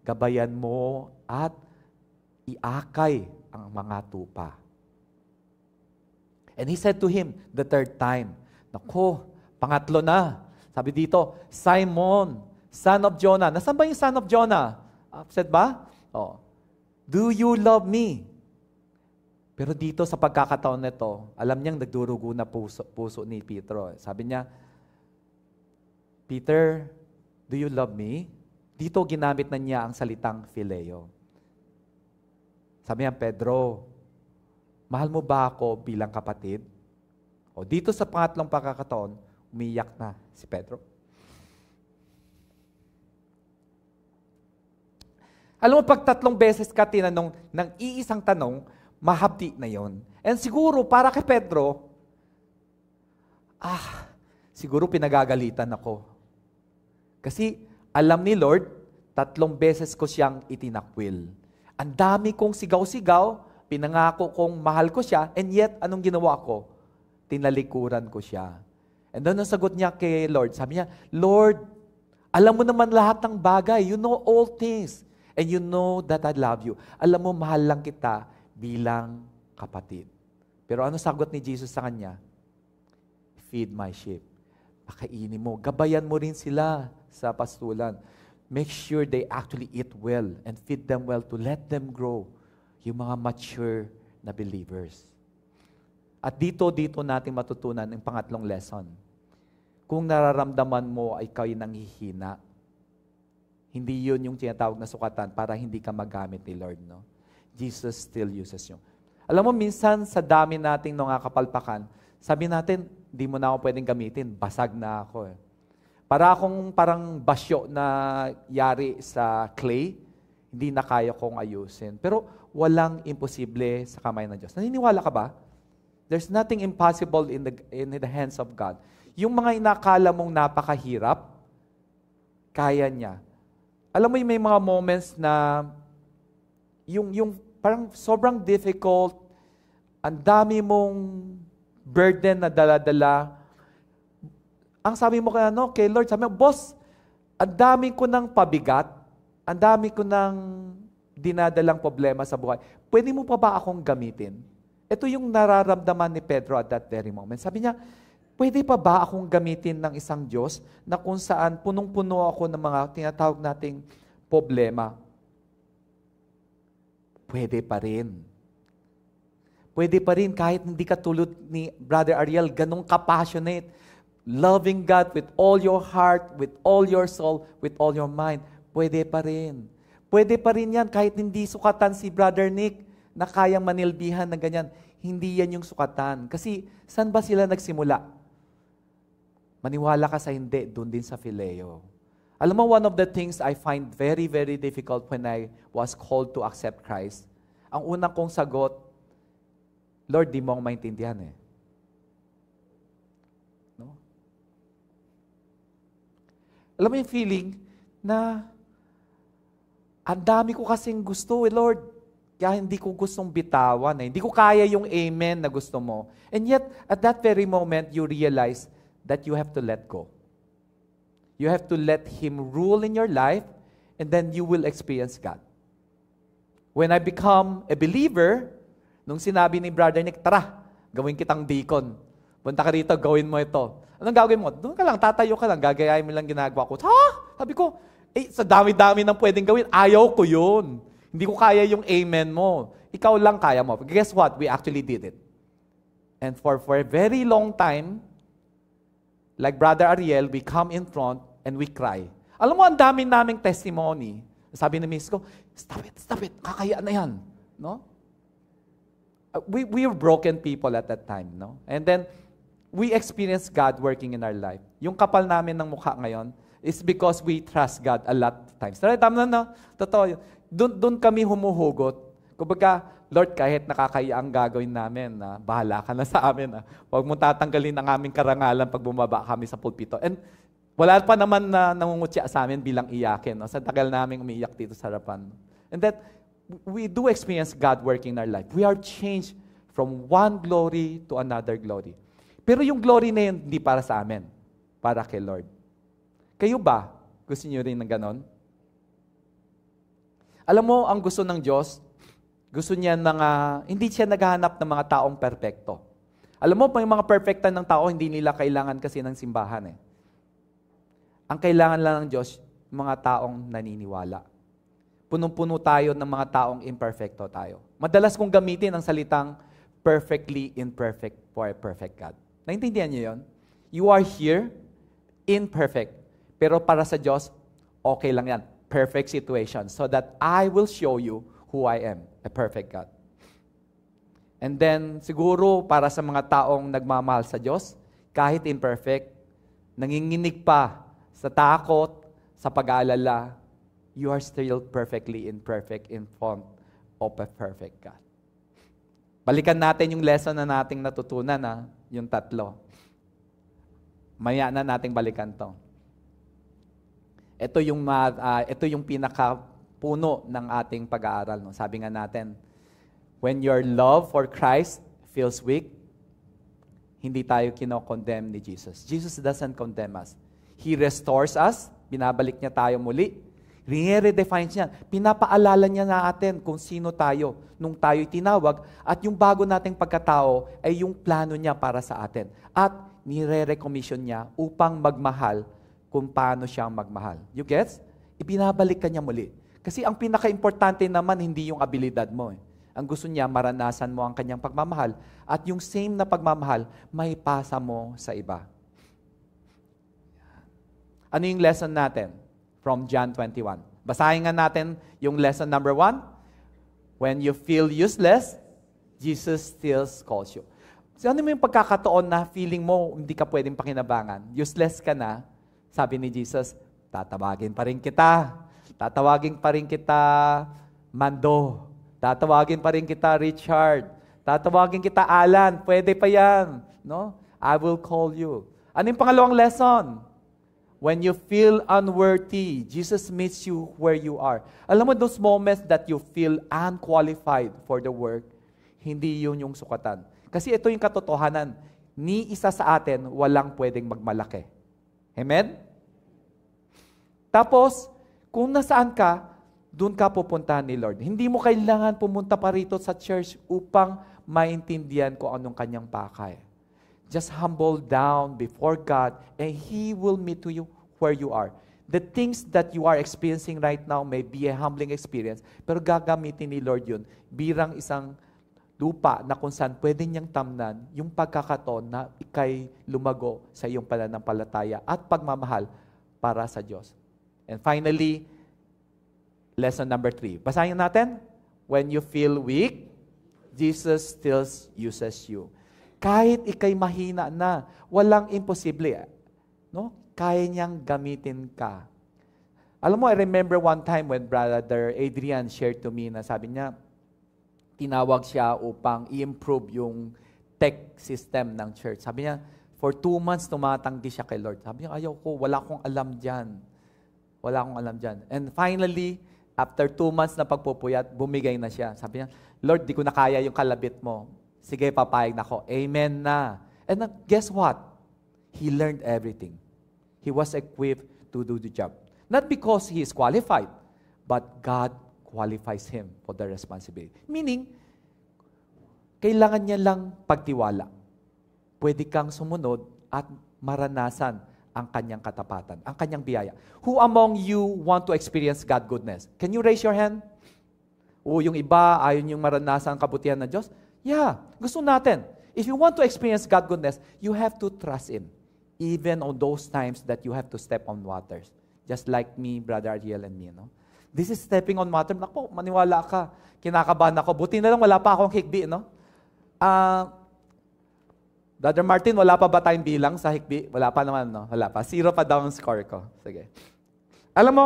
Gabayan mo at iakay ang mga tupa. And he said to him the 3rd time, Nako, pangatlo na. Sabi dito, Simon, son of Jonah. Nasaan ba yung son of Jonah? Upset ba? Do you love me? Pero dito sa pagkakataon nito, alam niyang nagdurugo na puso ni Pedro. Sabi niya, Peter, do you love me? Dito ginamit na niya ang salitang phileo. Sabi niya, Pedro, mahal mo ba ako bilang kapatid? Dito sa pangatlong pagkakataon, umiyak na si Pedro. Alam mo, pag 3 beses ka tinanong ng iisang tanong, mahabdi na yon. And siguro, para kay Pedro, siguro pinagagalitan ako. Kasi alam ni Lord, 3 beses ko siyang itinakwil. Ang dami kong sigaw-sigaw, pinangako kong mahal ko siya, and yet, anong ginawa ko? Tinalikuran ko siya. And then, ang sagot niya kay Lord, sabi niya, Lord, alam mo naman lahat ng bagay. You know all things. And you know that I love you. Alam mo, mahal lang kita bilang kapatid. Pero ano sagot ni Jesus sa kanya? Feed my sheep. Pakainin mo. Gabayan mo rin sila sa pastulan. Make sure they actually eat well and feed them well to let them grow. Yung mga mature na believers. At dito natin matutunan ang pangatlong lesson. Kung nararamdaman mo ay kayo nanghihina, hindi yun yung tinatawag na sukatan para hindi ka magamit ni Lord, no? Jesus still uses you. Alam mo, minsan sa dami nating mga kapalpakan, sabi natin, di mo na ako pwedeng gamitin, basag na ako eh. Para akong parang basyo na yari sa clay, hindi na kaya kong ayusin. Pero walang imposible sa kamay ng Diyos. Naniniwala ka ba? There's nothing impossible in the hands of God. Yung mga inakala mong napakahirap, kaya niya. Alam mo yung may mga moments na yung parang sobrang difficult, ang dami mong burden na dala-dala. Ang sabi mo kay Lord, sabi mo, Boss, ang dami ko ng pabigat, ang dami ko ng dinadalang problema sa buhay. Pwede mo pa ba akong gamitin? Ito yung nararamdaman ni Pedro at that very moment. Sabi niya, pwede pa ba akong gamitin ng isang Diyos na kung saan punong-puno ako ng mga tinatawag nating problema? Pwede pa rin. Pwede pa rin kahit hindi ka tulad ni Brother Ariel, ganong ka-passionate. Loving God with all your heart, with all your soul, with all your mind. Pwede pa rin. Pwede pa rin yan kahit hindi sukatan si Brother Nick na kayang manilbihan ng ganyan. Hindi yan yung sukatan. Kasi saan ba sila nagsimula? Maniwala ka sa hindi, doon din sa phileo. Alam mo, one of the things I find very, very difficult when I was called to accept Christ, ang unang kong sagot, Lord, di mo akong maintindihan eh. No? Alam mo yung feeling na ang dami ko kasing gusto Lord. Kaya hindi ko gustong bitawan eh. Hindi ko kaya yung amen na gusto mo. And yet, at that very moment, you realize that you have to let go. You have to let Him rule in your life, and then you will experience God. When I become a believer, nung sinabi ni Brother Nick, tara, gawin kitang deacon. Punta ka rito, gawin mo ito. Anong gagawin mo? Doon ka lang, tatayo ka lang, gagayahin mo lang ginagawa ko. Ha? Sabi ko, sa dami-dami ng pwedeng gawin, ayaw ko yun. Hindi ko kaya yung amen mo. Ikaw lang kaya mo. Guess what? We actually did it. And for a very long time, like Brother Ariel, we come in front and we cry. Alam mo, ang dami naming testimony. Sabi ni Miss ko, stop it, kakaya na yan. No? We were broken people at that time. No? And then, we experienced God working in our life. Yung kapal namin ng mukha ngayon is because we trust God a lot of times. Tama na, totoo. Doon kami humuhugot. Kumbaga, Lord, kahit nakakaya ang gagawin namin, bahala ka na sa amin. Huwag mo tatanggalin ang aming karangalan pag bumaba kami sa pulpito. And wala pa naman na nangungutya sa amin bilang iyakin. No? Sa tagal namin umiiyak dito sa harapan. And that, we do experience God working in our life. We are changed from one glory to another glory. Pero yung glory na yun, hindi para sa amin. Para kay Lord. Kayo ba? Gusto niyo rin ng ganon? Alam mo, ang gusto ng Diyos, gusto niya hindi siya naghahanap ng mga taong perpekto. Alam mo, may mga perfectan ng tao, hindi nila kailangan kasi ng simbahan. Ang kailangan lang ng Diyos, mga taong naniniwala. Punong-puno tayo ng mga taong imperfecto tayo. Madalas kong gamitin ang salitang perfectly imperfect for a perfect God. Naintindihan niyo yun? You are here, imperfect. Pero para sa Diyos, okay lang yan. Perfect situation. So that I will show you who I am, a perfect God. And then, siguro, para sa mga taong nagmamahal sa Diyos, kahit imperfect, nanginginig pa sa takot, sa pag-aalala, you are still perfectly imperfect in front of a perfect God. Balikan natin yung lesson na nating natutunan, yung 3. Maya na nating balikan to. Ito yung pinakapuno ng ating pag-aaral. No? Sabi nga natin, when your love for Christ feels weak, hindi tayo kinokondemn ni Jesus. Jesus doesn't condemn us. He restores us, binabalik niya tayo muli, re-redefine niya, pinapaalala niya na atin kung sino tayo nung tayo'y tinawag at yung bago nating pagkatao ay yung plano niya para sa atin. At nire-recommission niya upang magmahal kung paano siya magmahal. You gets? Ibinabalik ka niya muli. Kasi ang pinaka-importante naman hindi yung abilidad mo. Ang gusto niya, maranasan mo ang kanyang pagmamahal at yung same na pagmamahal, may pasa mo sa iba. Ano yung lesson natin? From John 21. Basahin nga natin yung lesson number 1. When you feel useless, Jesus still calls you. So ano mo yung pagkakataon na feeling mo hindi ka pwedeng pakinabangan? Useless ka na, sabi ni Jesus, tatawagin pa rin kita. Tatawagin pa rin kita, Mando. Tatawagin pa rin kita, Richard. Tatawagin kita, Alan. Pwede pa yan. No? I will call you. Ano yung pangalawang lesson? When you feel unworthy, Jesus meets you where you are. Alam mo, those moments that you feel unqualified for the work, hindi yun yung sukatan. Kasi ito yung katotohanan. Ni isa sa atin, walang pwedeng magmalaki. Amen? Tapos, kung nasaan ka, doon ka pupuntahan ni Lord. Hindi mo kailangan pumunta pa rito sa church upang maintindihan kung anong kanyang pakay. Just humble down before God and He will meet you where you are. The things that you are experiencing right now may be a humbling experience, pero gagamitin ni Lord yun birang isang lupa na kung saan pwede niyang tamnan yung pagkakataon na ikay lumago sa iyong pananampalataya at pagmamahal para sa Diyos. And finally, lesson number 3. Basahin natin. When you feel weak, Jesus still uses you. Kahit ikay mahina na, walang imposible. No? Kaya niyang gamitin ka. Alam mo, I remember one time when Brother Adrian shared to me na sabi niya, tinawag siya upang i-improve yung tech system ng church. Sabi niya, for 2 months tumatanggi siya kay Lord. Sabi niya, ayaw ko, wala akong alam dyan. Wala akong alam dyan. And finally, after 2 months na pagpupuyat, bumigay na siya. Sabi niya, Lord, di ko na kaya yung kalabit mo. Sige, papayag na ako. Amen na. And guess what? He learned everything. He was equipped to do the job. Not because he is qualified, but God qualifies him for the responsibility. Meaning, kailangan niya lang pagtiwala. Pwede kang sumunod at maranasan ang kanyang katapatan, ang kanyang biyaya. Who among you want to experience God goodness? Can you raise your hand? O yung iba, ayaw niyong maranasan ang kabutihan ng Diyos? Yeah, gusto natin. If you want to experience God goodness, you have to trust in. Even on those times that you have to step on waters. Just like me, Brother Ariel and me. No? This is stepping on water. Naku, maniwala ka. Kinakabahan ako. Buti na lang wala pa akong hikbi. No? Brother Martin, wala pa ba tayong bilang sa hikbi? Wala pa naman, no? Wala pa. 0 pa daw ang score ko. Sige. Alam mo,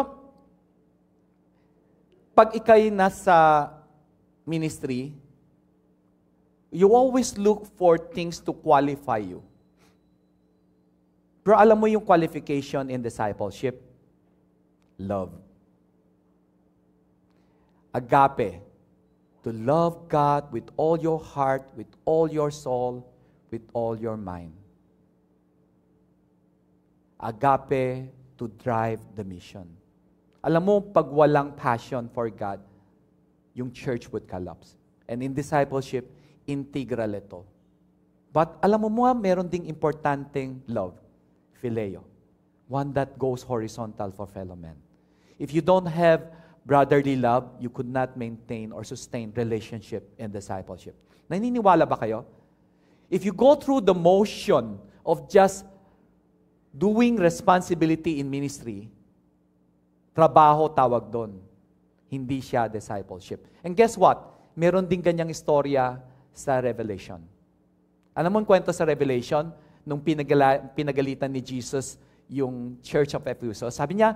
pag ikay nasa ministry, you always look for things to qualify you. Pero alam mo yung qualification in discipleship? Love. Agape. To love God with all your heart, with all your soul, with all your mind. Agape to drive the mission. Alam mo, pag walang passion for God, yung church would collapse. And in discipleship, integral ito. But alam mo meron ding importanteng love, phileo. One that goes horizontal for fellow men. If you don't have brotherly love, you could not maintain or sustain relationship and discipleship. Naniniwala ba kayo? If you go through the motion of just doing responsibility in ministry, trabaho tawag doon. Hindi siya discipleship. And guess what? Meron din ganyang istorya sa Revelation. Alam mo ang kwento sa Revelation? Nung pinagalitan ni Jesus yung Church of Ephesus, sabi niya,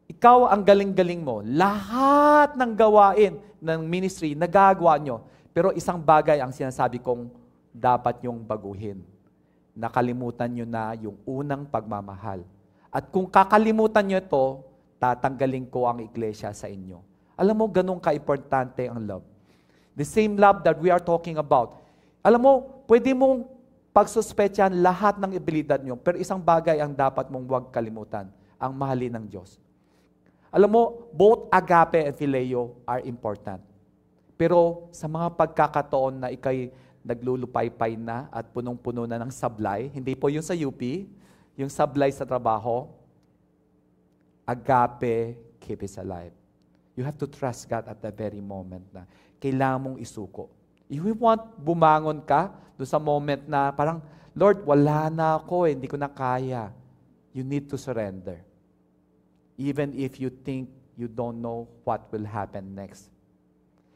ikaw ang galing-galing mo. Lahat ng gawain ng ministry, nagagawa nyo. Pero isang bagay ang sinasabi kong dapat nyong baguhin. Nakalimutan nyo na yung unang pagmamahal. At kung kakalimutan nyo ito, tatanggalin ko ang iglesia sa inyo. Alam mo, ganun ka-importante ang love. The same love that we are talking about. Alam mo, pwede mong pagsuspetyahan lahat ng abilidad nyo, pero isang bagay ang dapat mong huwag kalimutan, ang mahalin ng Diyos. Alam mo, both agape and phileo are important. Pero sa mga pagkakataon na ikay naglulupaypay na at punong-puno na ng sablay, hindi po yung sa UP, yung sablay sa trabaho, agape keep us alive. You have to trust God at the very moment na kailangan mong isuko. If you want bumangon ka doon sa moment na parang, Lord, wala na ako, hindi ko na kaya. You need to surrender. Even if you think you don't know what will happen next.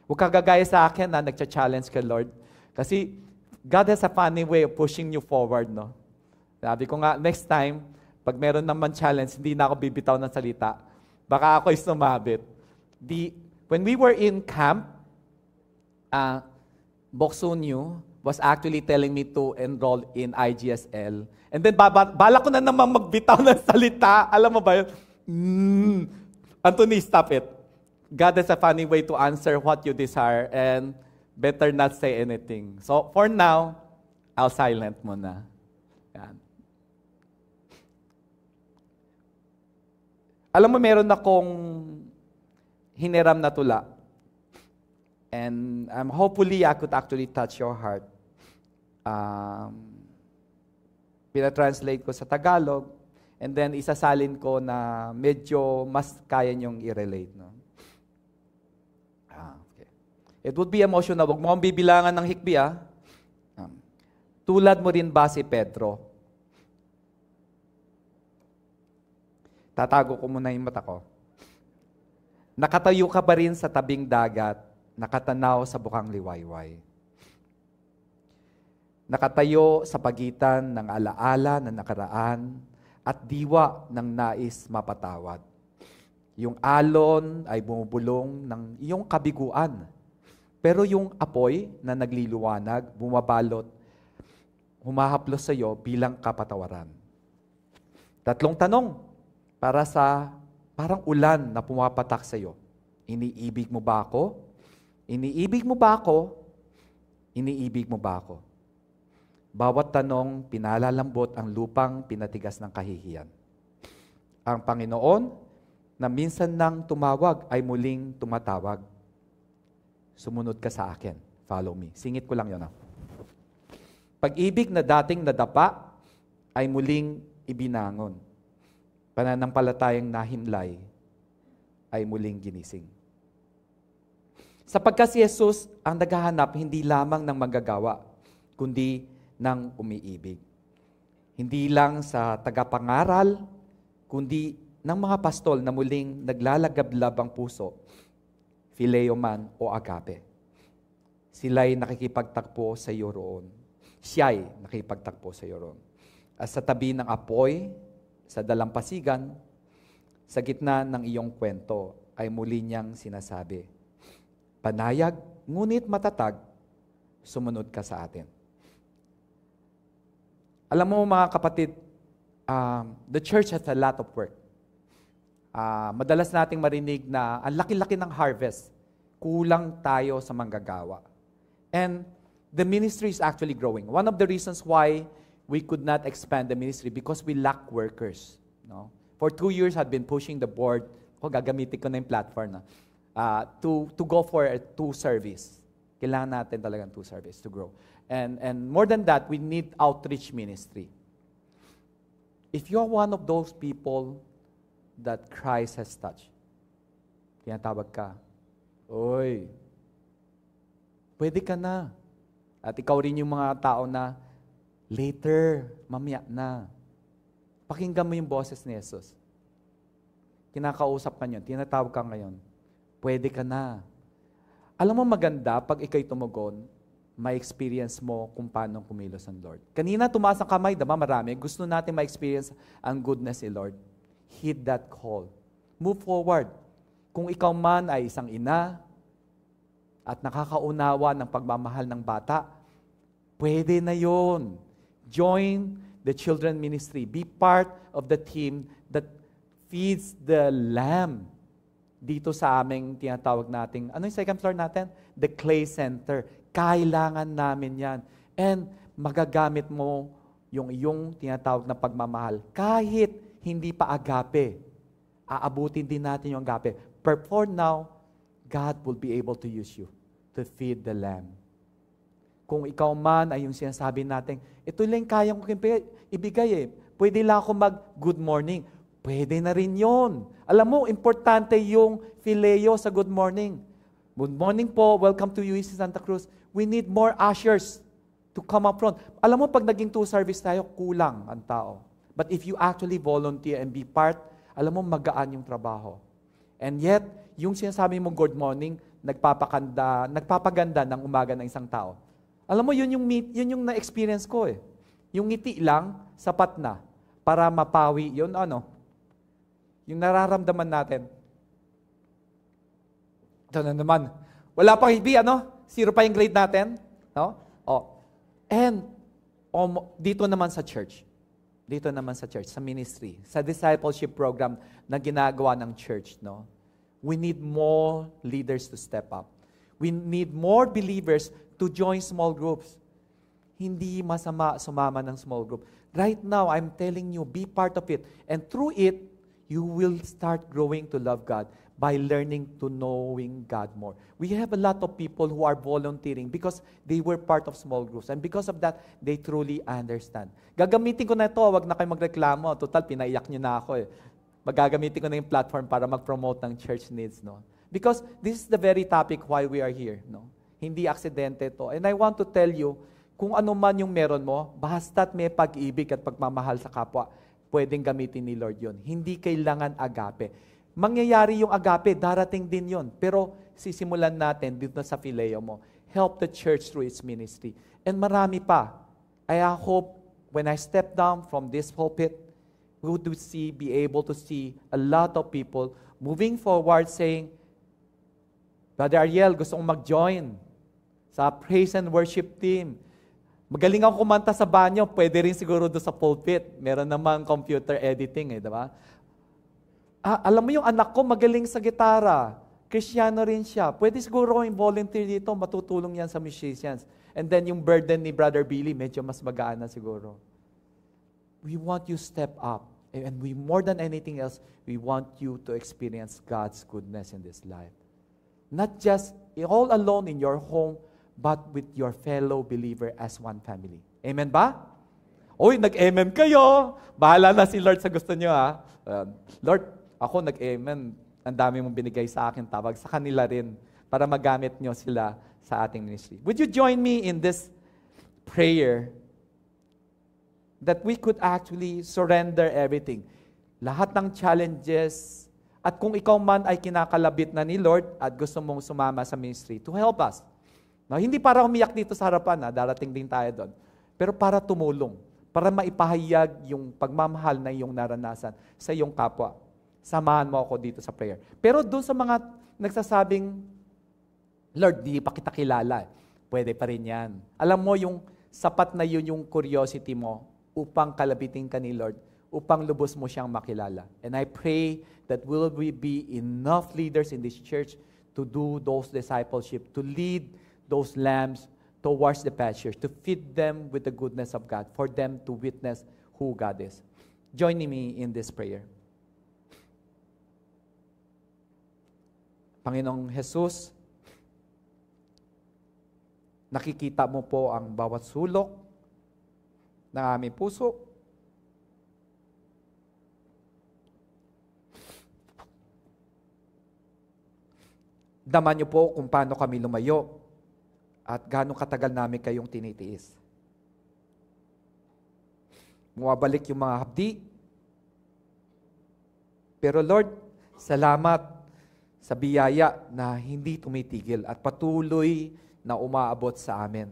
Huwag ka gagaya sa akin na nagcha-challenge ka, Lord. Kasi God has a funny way of pushing you forward, no? Sabi ko nga, next time, pag meron naman challenge, hindi na ako bibitaw ng salita. Baka ako sumabit. When we were in camp, Boksunyu was actually telling me to enroll in IGSL. And then, bala ko na naman magbitaw ng salita. Alam mo ba yun? Anthony, stop it. God has a funny way to answer what you desire and better not say anything. So, for now, I'll silent muna. Yan. Alam mo, meron akong hiniram na tula. And hopefully, I could actually touch your heart. Pinatranslate ko sa Tagalog. And then, isasalin ko na medyo mas kaya niyong i-relate. No? Okay. It would be emotional. Huwag mo akong bibilangan ng hikbi, tulad mo rin ba si Pedro? Tatago ko muna yung mata ko. Nakatayo ka ba rin sa tabing dagat, nakatanaw sa bukang liwayway? Nakatayo sa pagitan ng alaala na nakaraan at diwa ng nais mapatawad. Yung alon ay bumubulong ng iyong kabiguan. Pero yung apoy na nagliliwanag, bumabalot, humahaplos sa iyo bilang kapatawaran. 3 tanong para sa parang ulan na pumapatak sa iyo. Iniibig mo ba ako? Iniibig mo ba ako? Iniibig mo ba ako? Bawat tanong, pinalalambot ang lupang pinatigas ng kahihiyan. Ang Panginoon, na minsan nang tumawag ay muling tumatawag. Sumunod ka sa akin. Follow me. Singit ko lang yun. Pag-ibig na dating nadapa ay muling ibinangon. Pananampalatayang nahimlay ay muling ginising. Sapagkat si Jesus ang naghahanap hindi lamang ng manggagawa, kundi ng umiibig. Hindi lang sa tagapangaral, kundi ng mga pastol na muling naglalagablab ang puso, phileo man o agape. Sila'y nakikipagtakpo sa iyo roon. Siya'y nakikipagtakpo sa iyo roon. At sa tabi ng apoy, sa dalampasigan, sa gitna ng iyong kwento, ay muli niyang sinasabi, panayag, ngunit matatag, sumunod ka sa atin. Alam mo mga kapatid, the church has a lot of work. Madalas nating marinig na ang laki-laki ng harvest, kulang tayo sa manggagawa. And the ministry is actually growing. One of the reasons why we could not expand the ministry because we lack workers. No? For 2 years, I've been pushing the board, gagamitin ko na yung platform na, to go for a 2 service. Kailangan natin talagang 2 service to grow. And more than that, we need outreach ministry. If you're one of those people that Christ has touched, tinatawag ka, oy, pwede ka na. At ikaw rin yung mga tao na, later, mamaya na. Pakinggan mo yung boses ni Jesus. Kinakausap ka niyon, tinatawag ka ngayon, pwede ka na. Alam mo maganda, pag ikaw'y tumugon, may experience mo kung paano kumilos ang Lord. Kanina tumaas ang kamay, diba marami, gusto natin ma-experience ang goodness ni Lord. Heed that call. Move forward. Kung ikaw man ay isang ina at nakakaunawa ng pagmamahal ng bata, pwede na yon. Join the children ministry. Be part of the team that feeds the lamb. Dito sa aming tinatawag nating, ano yung second floor natin? The Clay Center. Kailangan namin yan. And magagamit mo yung iyong tinatawag na pagmamahal. Kahit hindi pa agape, aabutin din natin yung agape. But for now, God will be able to use you to feed the lamb. Kung ikaw man ay yung sinasabi natin, ito lang kayang ko ibigay eh. Pwede lang ako mag-good morning. Pwede na rin yun. Alam mo, importante yung phileo sa good morning. Good morning po, welcome to UEC Santa Cruz. We need more ushers to come up front. Alam mo, pag naging 2 service tayo, kulang ang tao. But if you actually volunteer and be part, alam mo, magaan yung trabaho. And yet, yung sinasabi mong good morning, nagpapaganda ng umaga ng isang tao. Alam mo, yun yung na-experience ko eh. Yung ngiti lang, sapat na para mapawi yun, yung nararamdaman natin. Ito na naman. Wala pang hibi, 0 pa yung grade natin. No? And dito naman sa church. Dito naman sa church, sa ministry, sa discipleship program na ginagawa ng church, no? We need more leaders to step up. We need more believers to join small groups. Hindi masama sumama ng small group. Right now, I'm telling you, be part of it. And through it, you will start growing to love God by learning to knowing God more. We have a lot of people who are volunteering because they were part of small groups. And because of that, they truly understand. Gagamitin ko na ito, wag na kayo magreklamo. Total, pinaiyak nyo na ako eh. Magagamitin ko na yung platform para mag-promote ng church needs. No? Because this is the very topic why we are here. No? Hindi aksidente ito. And I want to tell you, kung ano man yung meron mo, basta't may pag-ibig at pagmamahal sa kapwa, pwedeng gamitin ni Lord yun. Hindi kailangan agape. Mangyayari yung agape, darating din yun. Pero sisimulan natin dito sa phileo mo. Help the church through its ministry. And marami pa. I hope when I step down from this pulpit, we would be able to see a lot of people moving forward saying, Brother Ariel, gusto kong mag-join sa praise and worship team. Magaling ako kumanta sa banyo, pwede rin siguro doon sa pulpit. Meron namang computer editing, di ba? Alam mo yung anak ko, magaling sa gitara. Kristiyano rin siya. Pwede siguro yung volunteer dito, matutulong yan sa musicians. And then yung burden ni Brother Billy, medyo mas magaan na siguro. We want you step up And we, more than anything else, we want you to experience God's goodness in this life. Not just all alone in your home, but with your fellow believer as one family. Amen ba? Uy, nag-amen kayo. Bahala na si Lord sa gusto niyo, ha? Lord, ako nag-amen. Ang dami mong binigay sa akin, tawag sa kanila rin para magamit niyo sila sa ating ministry. Would you join me in this prayer that we could actually surrender everything? Lahat ng challenges, at kung ikaw man ay kinakalabit na ni Lord at gusto mong sumama sa ministry, to help us. Now, hindi para umiyak dito sa harapan, darating din tayo doon. Pero para tumulong, para maipahayag yung pagmamahal na iyong naranasan sa iyong kapwa. Samahan mo ako dito sa prayer. Pero doon sa mga nagsasabing, Lord, di pa kita kilala. Pwede pa rin yan. Alam mo, yung sapat na yun yung curiosity mo upang kalabitin ka ni Lord, upang lubos mo siyang makilala. And I pray that will we be enough leaders in this church to do those discipleship, to lead those lambs towards the pastures, to feed them with the goodness of God, for them to witness who God is. Join me in this prayer. Panginoong Jesus, nakikita mo po ang bawat sulok ng aming puso. Daman niyo po kung paano kami lumayo at gaano katagal namin kayong tinitiis. Bumabalik yung mga hapdi. Pero Lord, salamat sa biyaya na hindi tumitigil at patuloy na umaabot sa amin.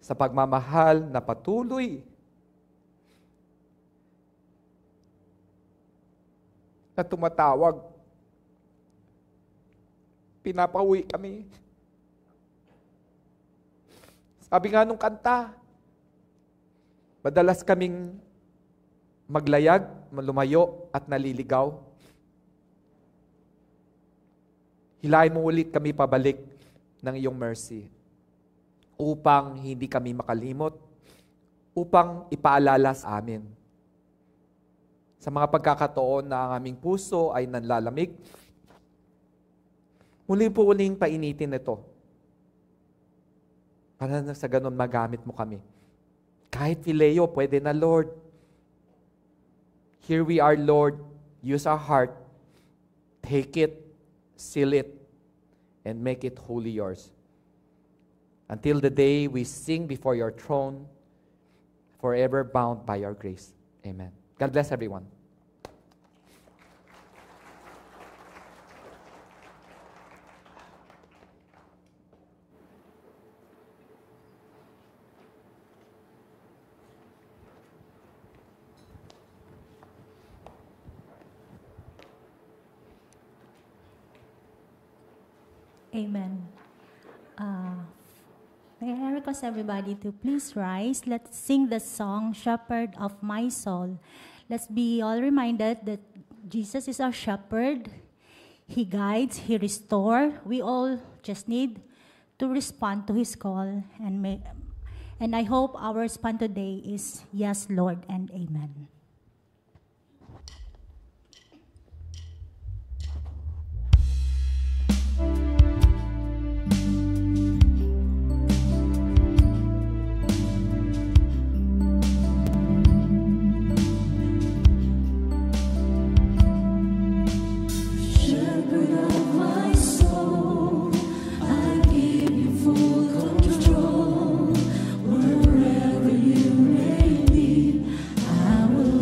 Sa pagmamahal na patuloy na tumatawag, pinapauwi kami. Sabi nga nung kanta, madalas kaming maglayag, lumayo at naliligaw. Hilahin mo ulit kami pabalik ng iyong mercy upang hindi kami makalimot, upang ipaalala sa amin. Sa mga pagkakataon na ang aming puso ay nanlalamig, uling painitin ito. Para na sa ganun magamit mo kami. Kahit Phileo, pwede na, Lord. Here we are, Lord. Use our heart. Take it, seal it, and make it wholly yours. Until the day we sing before your throne, forever bound by your grace. Amen. God bless everyone. Amen. May I request everybody to please rise. Let's sing the song, Shepherd of My Soul. Let's be all reminded that Jesus is our shepherd. He guides, He restores. We all just need to respond to His call. And I hope our response today is yes, Lord, and amen. Wherever you may be, I will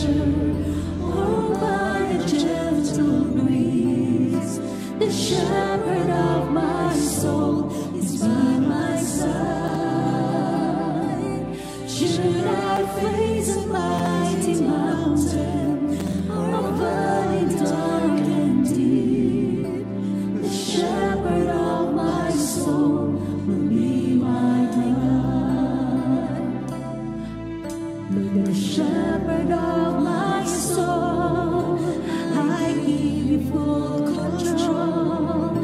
pleasure, or by a gentle breeze. The shepherd of my soul is by my side. Should I face a mighty mountain, or a valley dark and deep, the shepherd of my soul will be my guide. The shepherd of my soul, I give you full control.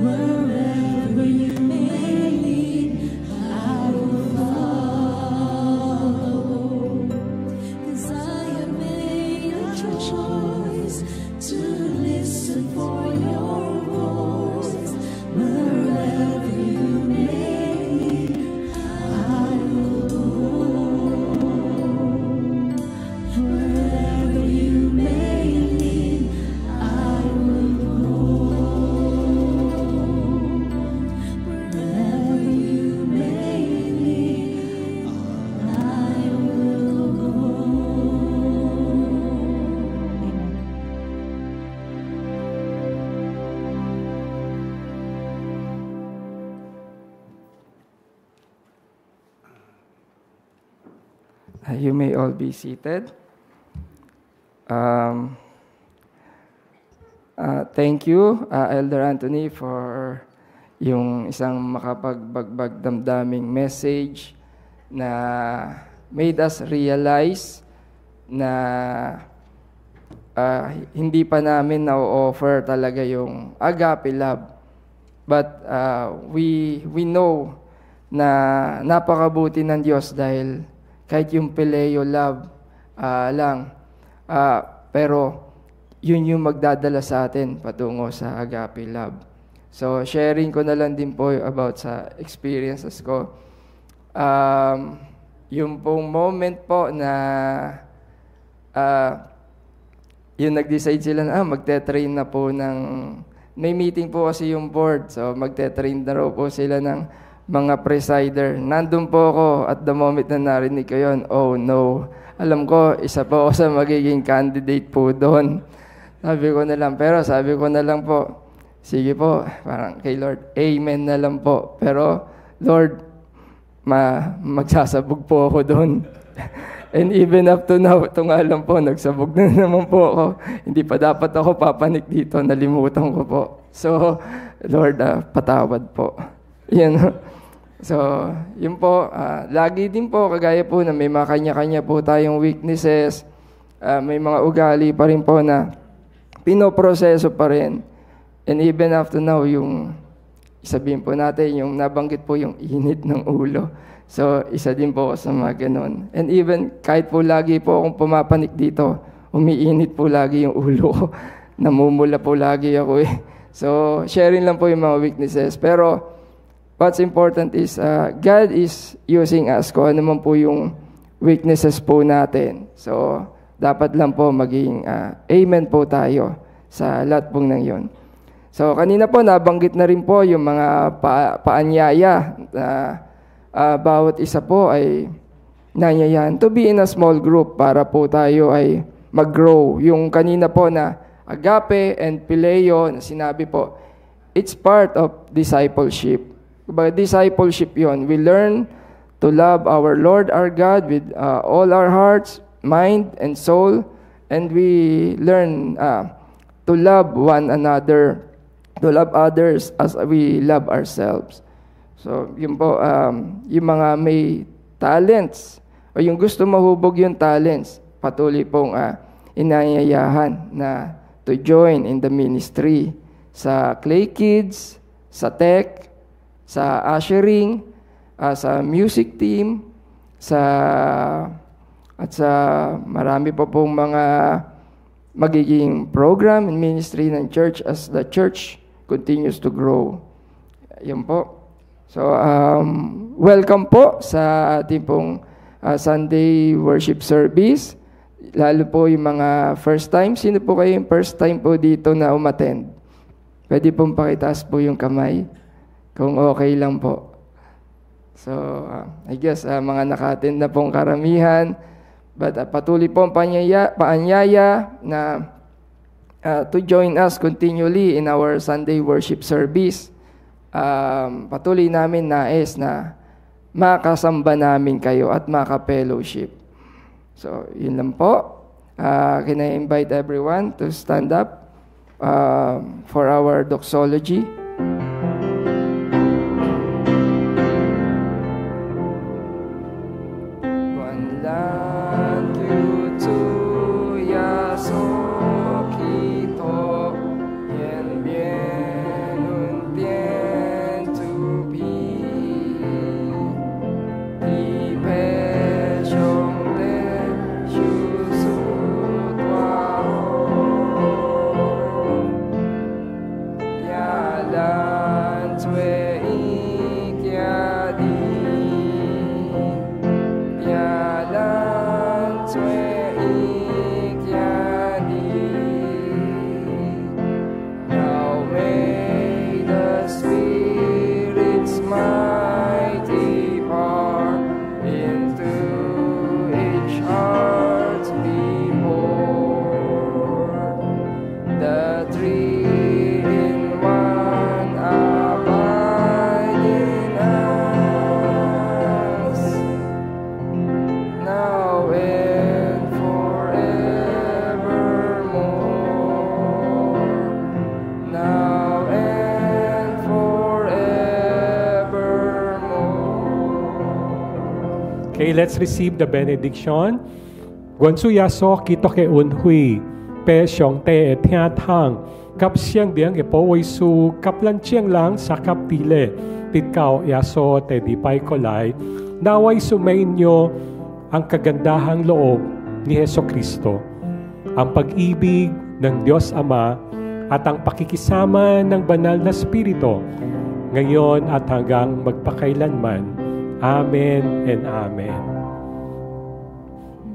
Wherever you may lead, I will follow. 'Cause I have made a choice to listen for your voice. Wherever you may lead, I will go. Wherever you may lead, I will go. Wherever you may lead, I will go. You may all be seated. Thank you, Elder Anthony, for yung isang makapagbagbag damdaming message na made us realize na hindi pa namin na-offer talaga yung agape love. But we know na napakabuti ng Diyos dahil kahit yung Phileo love lang, pero yun yung magdadala sa atin patungo sa agape love. So, sharing ko na lang din po about sa experiences ko. Yung pong moment po na yung nag-decide sila na magte-train na po ng, may meeting po kasi yung board, so magte-train na raw po sila ng mga presider. Nandun po ako at the moment na narinig ko yun, oh no, alam ko, isa po ako sa magiging candidate po doon. Sabi ko na lang, pero sabi ko na lang po, sige po, parang kay Lord, amen na lang po. Pero Lord, magsasabog po ako doon. And even up to now, ito nga lang po, nagsabog na naman po ako. Hindi pa dapat ako papanik dito, nalimutan ko po. So, Lord, patawad po. Yan. So, yun po, lagi din po, kagaya po na may mga kanya-kanya po tayong weaknesses, may mga ugali pa rin po na pinoproseso pa rin. And even after now, yung sabihin po natin, yung nabanggit po yung init ng ulo. So, isa din po sa mga ganun. And even kahit po lagi po akong pumapanik dito, umiinit po lagi yung ulo ko. Namumula po lagi ako eh. So, sharing lang po yung mga weaknesses. Pero, what's important is, God is using us kung ano man po yung weaknesses po natin. So, dapat lang po maging amen po tayo sa lahat pong nang yun. So, kanina po nabanggit na rin po yung mga paanyaya na bawat isa po ay nanyayahan to be in a small group para po tayo ay mag-grow. Yung kanina po na agape and phileo na sinabi po, it's part of discipleship. But discipleship yon, we learn to love our Lord our God with all our hearts, mind, and soul, and we learn to love one another, to love others as we love ourselves. So, yun po, yung mga may talents, o yung gusto mahubog yung talents, patuloy pong inayayahan na to join in the ministry sa Clay Kids, sa tech, sa ushering, sa music team, at sa marami pa pong mga magiging program and ministry ng church as the church continues to grow. Yan po. So, welcome po sa ating pong Sunday worship service. Lalo po yung mga first time. Sino po kayo yung first time po dito na umattend? Pwede pong pakitaas po yung kamay kung okay lang po. So, I guess mga naka-attend na pong karamihan. But patuloy po ang paanyaya na to join us continually in our Sunday worship service. Patuloy namin nais na makasamba namin kayo at maka-fellowship. So, yun lang po. Can I invite everyone to stand up for our doxology? Okay, let's receive the benediction. 愿主耶穌基督嘅恩惠、被上帝嘅聽堂、及聖靈嘅保惠師、及咱眾人sa kapile, pitkaw耶穌te di pa'y kolay, naway sumainyo ang kagandahang loob ni Heso Kristo, ang pag-ibig ng Diyos Ama at ang pakikisama ng banal na Espiritu, ngayon at hanggang magpakailanman. Amen and Amen.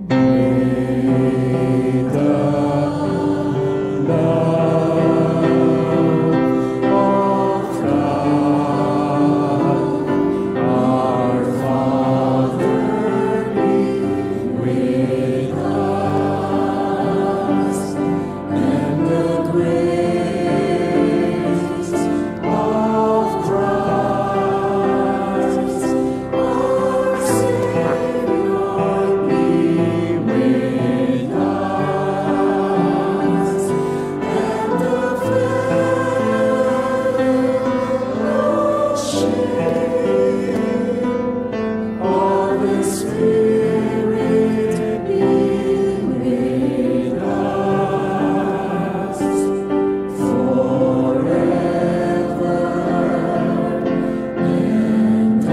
May the love of God, our Father, be with us, and the grace of Christ, our Savior, be with us, and the fellowship of the Spirit be with us forever and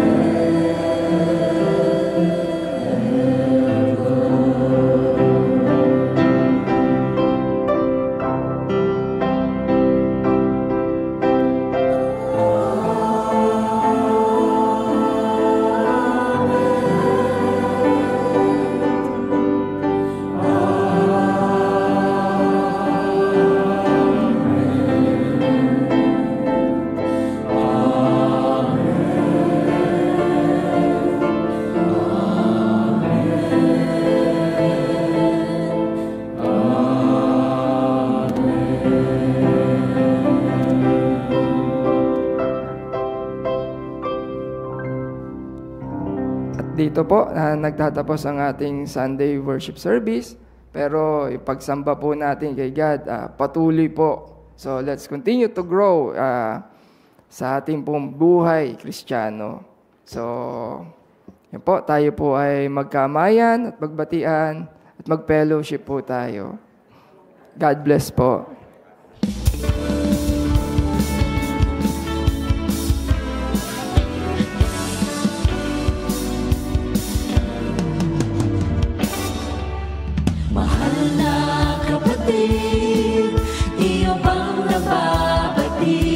Dito po, nagtatapos ang ating Sunday worship service. Pero ipagsamba po natin kay God, patuloy po. So let's continue to grow sa ating pong buhay Kristiyano. So, yun po, tayo po ay magkamayan at magbatian at mag-fellowship po tayo. God bless po. Mahal na kapatid, iyo bang nababatid?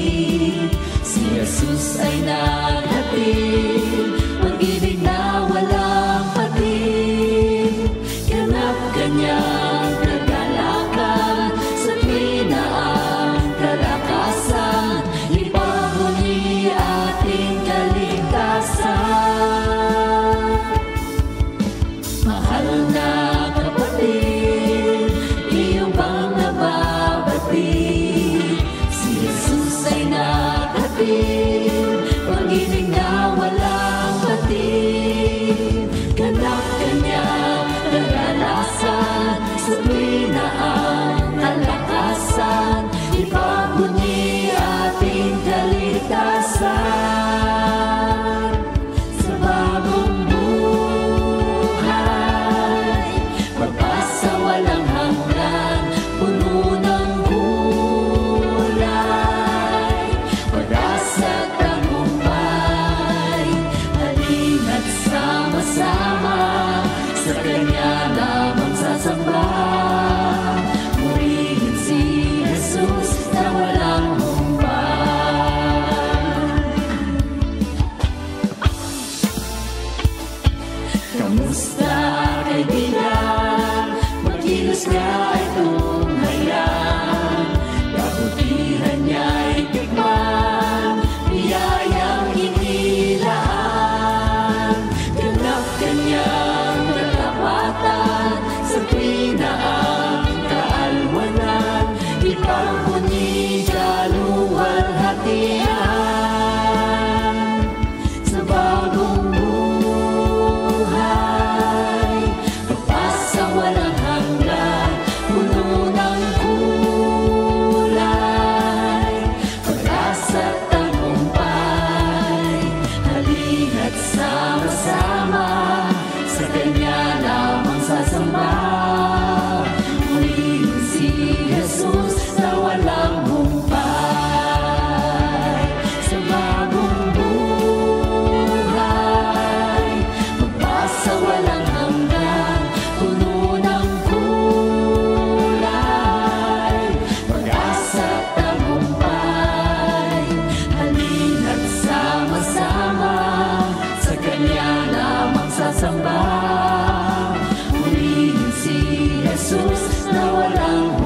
Si Jesus ay naghatid, pag-ibig na walang patid. Ganap kanyang kagalakan, sa tuwina ang kalakasan, ipahuli ating kaligtasan. Mahal na tuwina ang kalakasan, ipagmuni ating kaligtasan. Sa bagong buhay, pagpasa walang hanggan, puno ng kulay, pag-asa at tagumpay, halina't sama-sama, sa Kanya lamang sasamba. Purihin si Jesus na walang humpay. Kamusta kaibigan? Magkilos ka ay tunghayan, kabutihan niya'y tikman, biyayang inilaan, ganap Kanyang katapatan, sa tuwina ang kaalwanan, ipagmuni kaluwalhatian. Sa bagong buhay, pagpasa walang hanggan, puno ng kulay, pag-asa at tagumpay, halina't sama-sama, sa Kanya lamang sasamba. Purihin si Jesus na walang humpay. Sa bagong buhay, pagpasa walang hanggan, puno ng kulay, pag-asa at tagumpay, halina't sama-sama, sa Kanya lamang sasamba. Purihin si Jesus na walang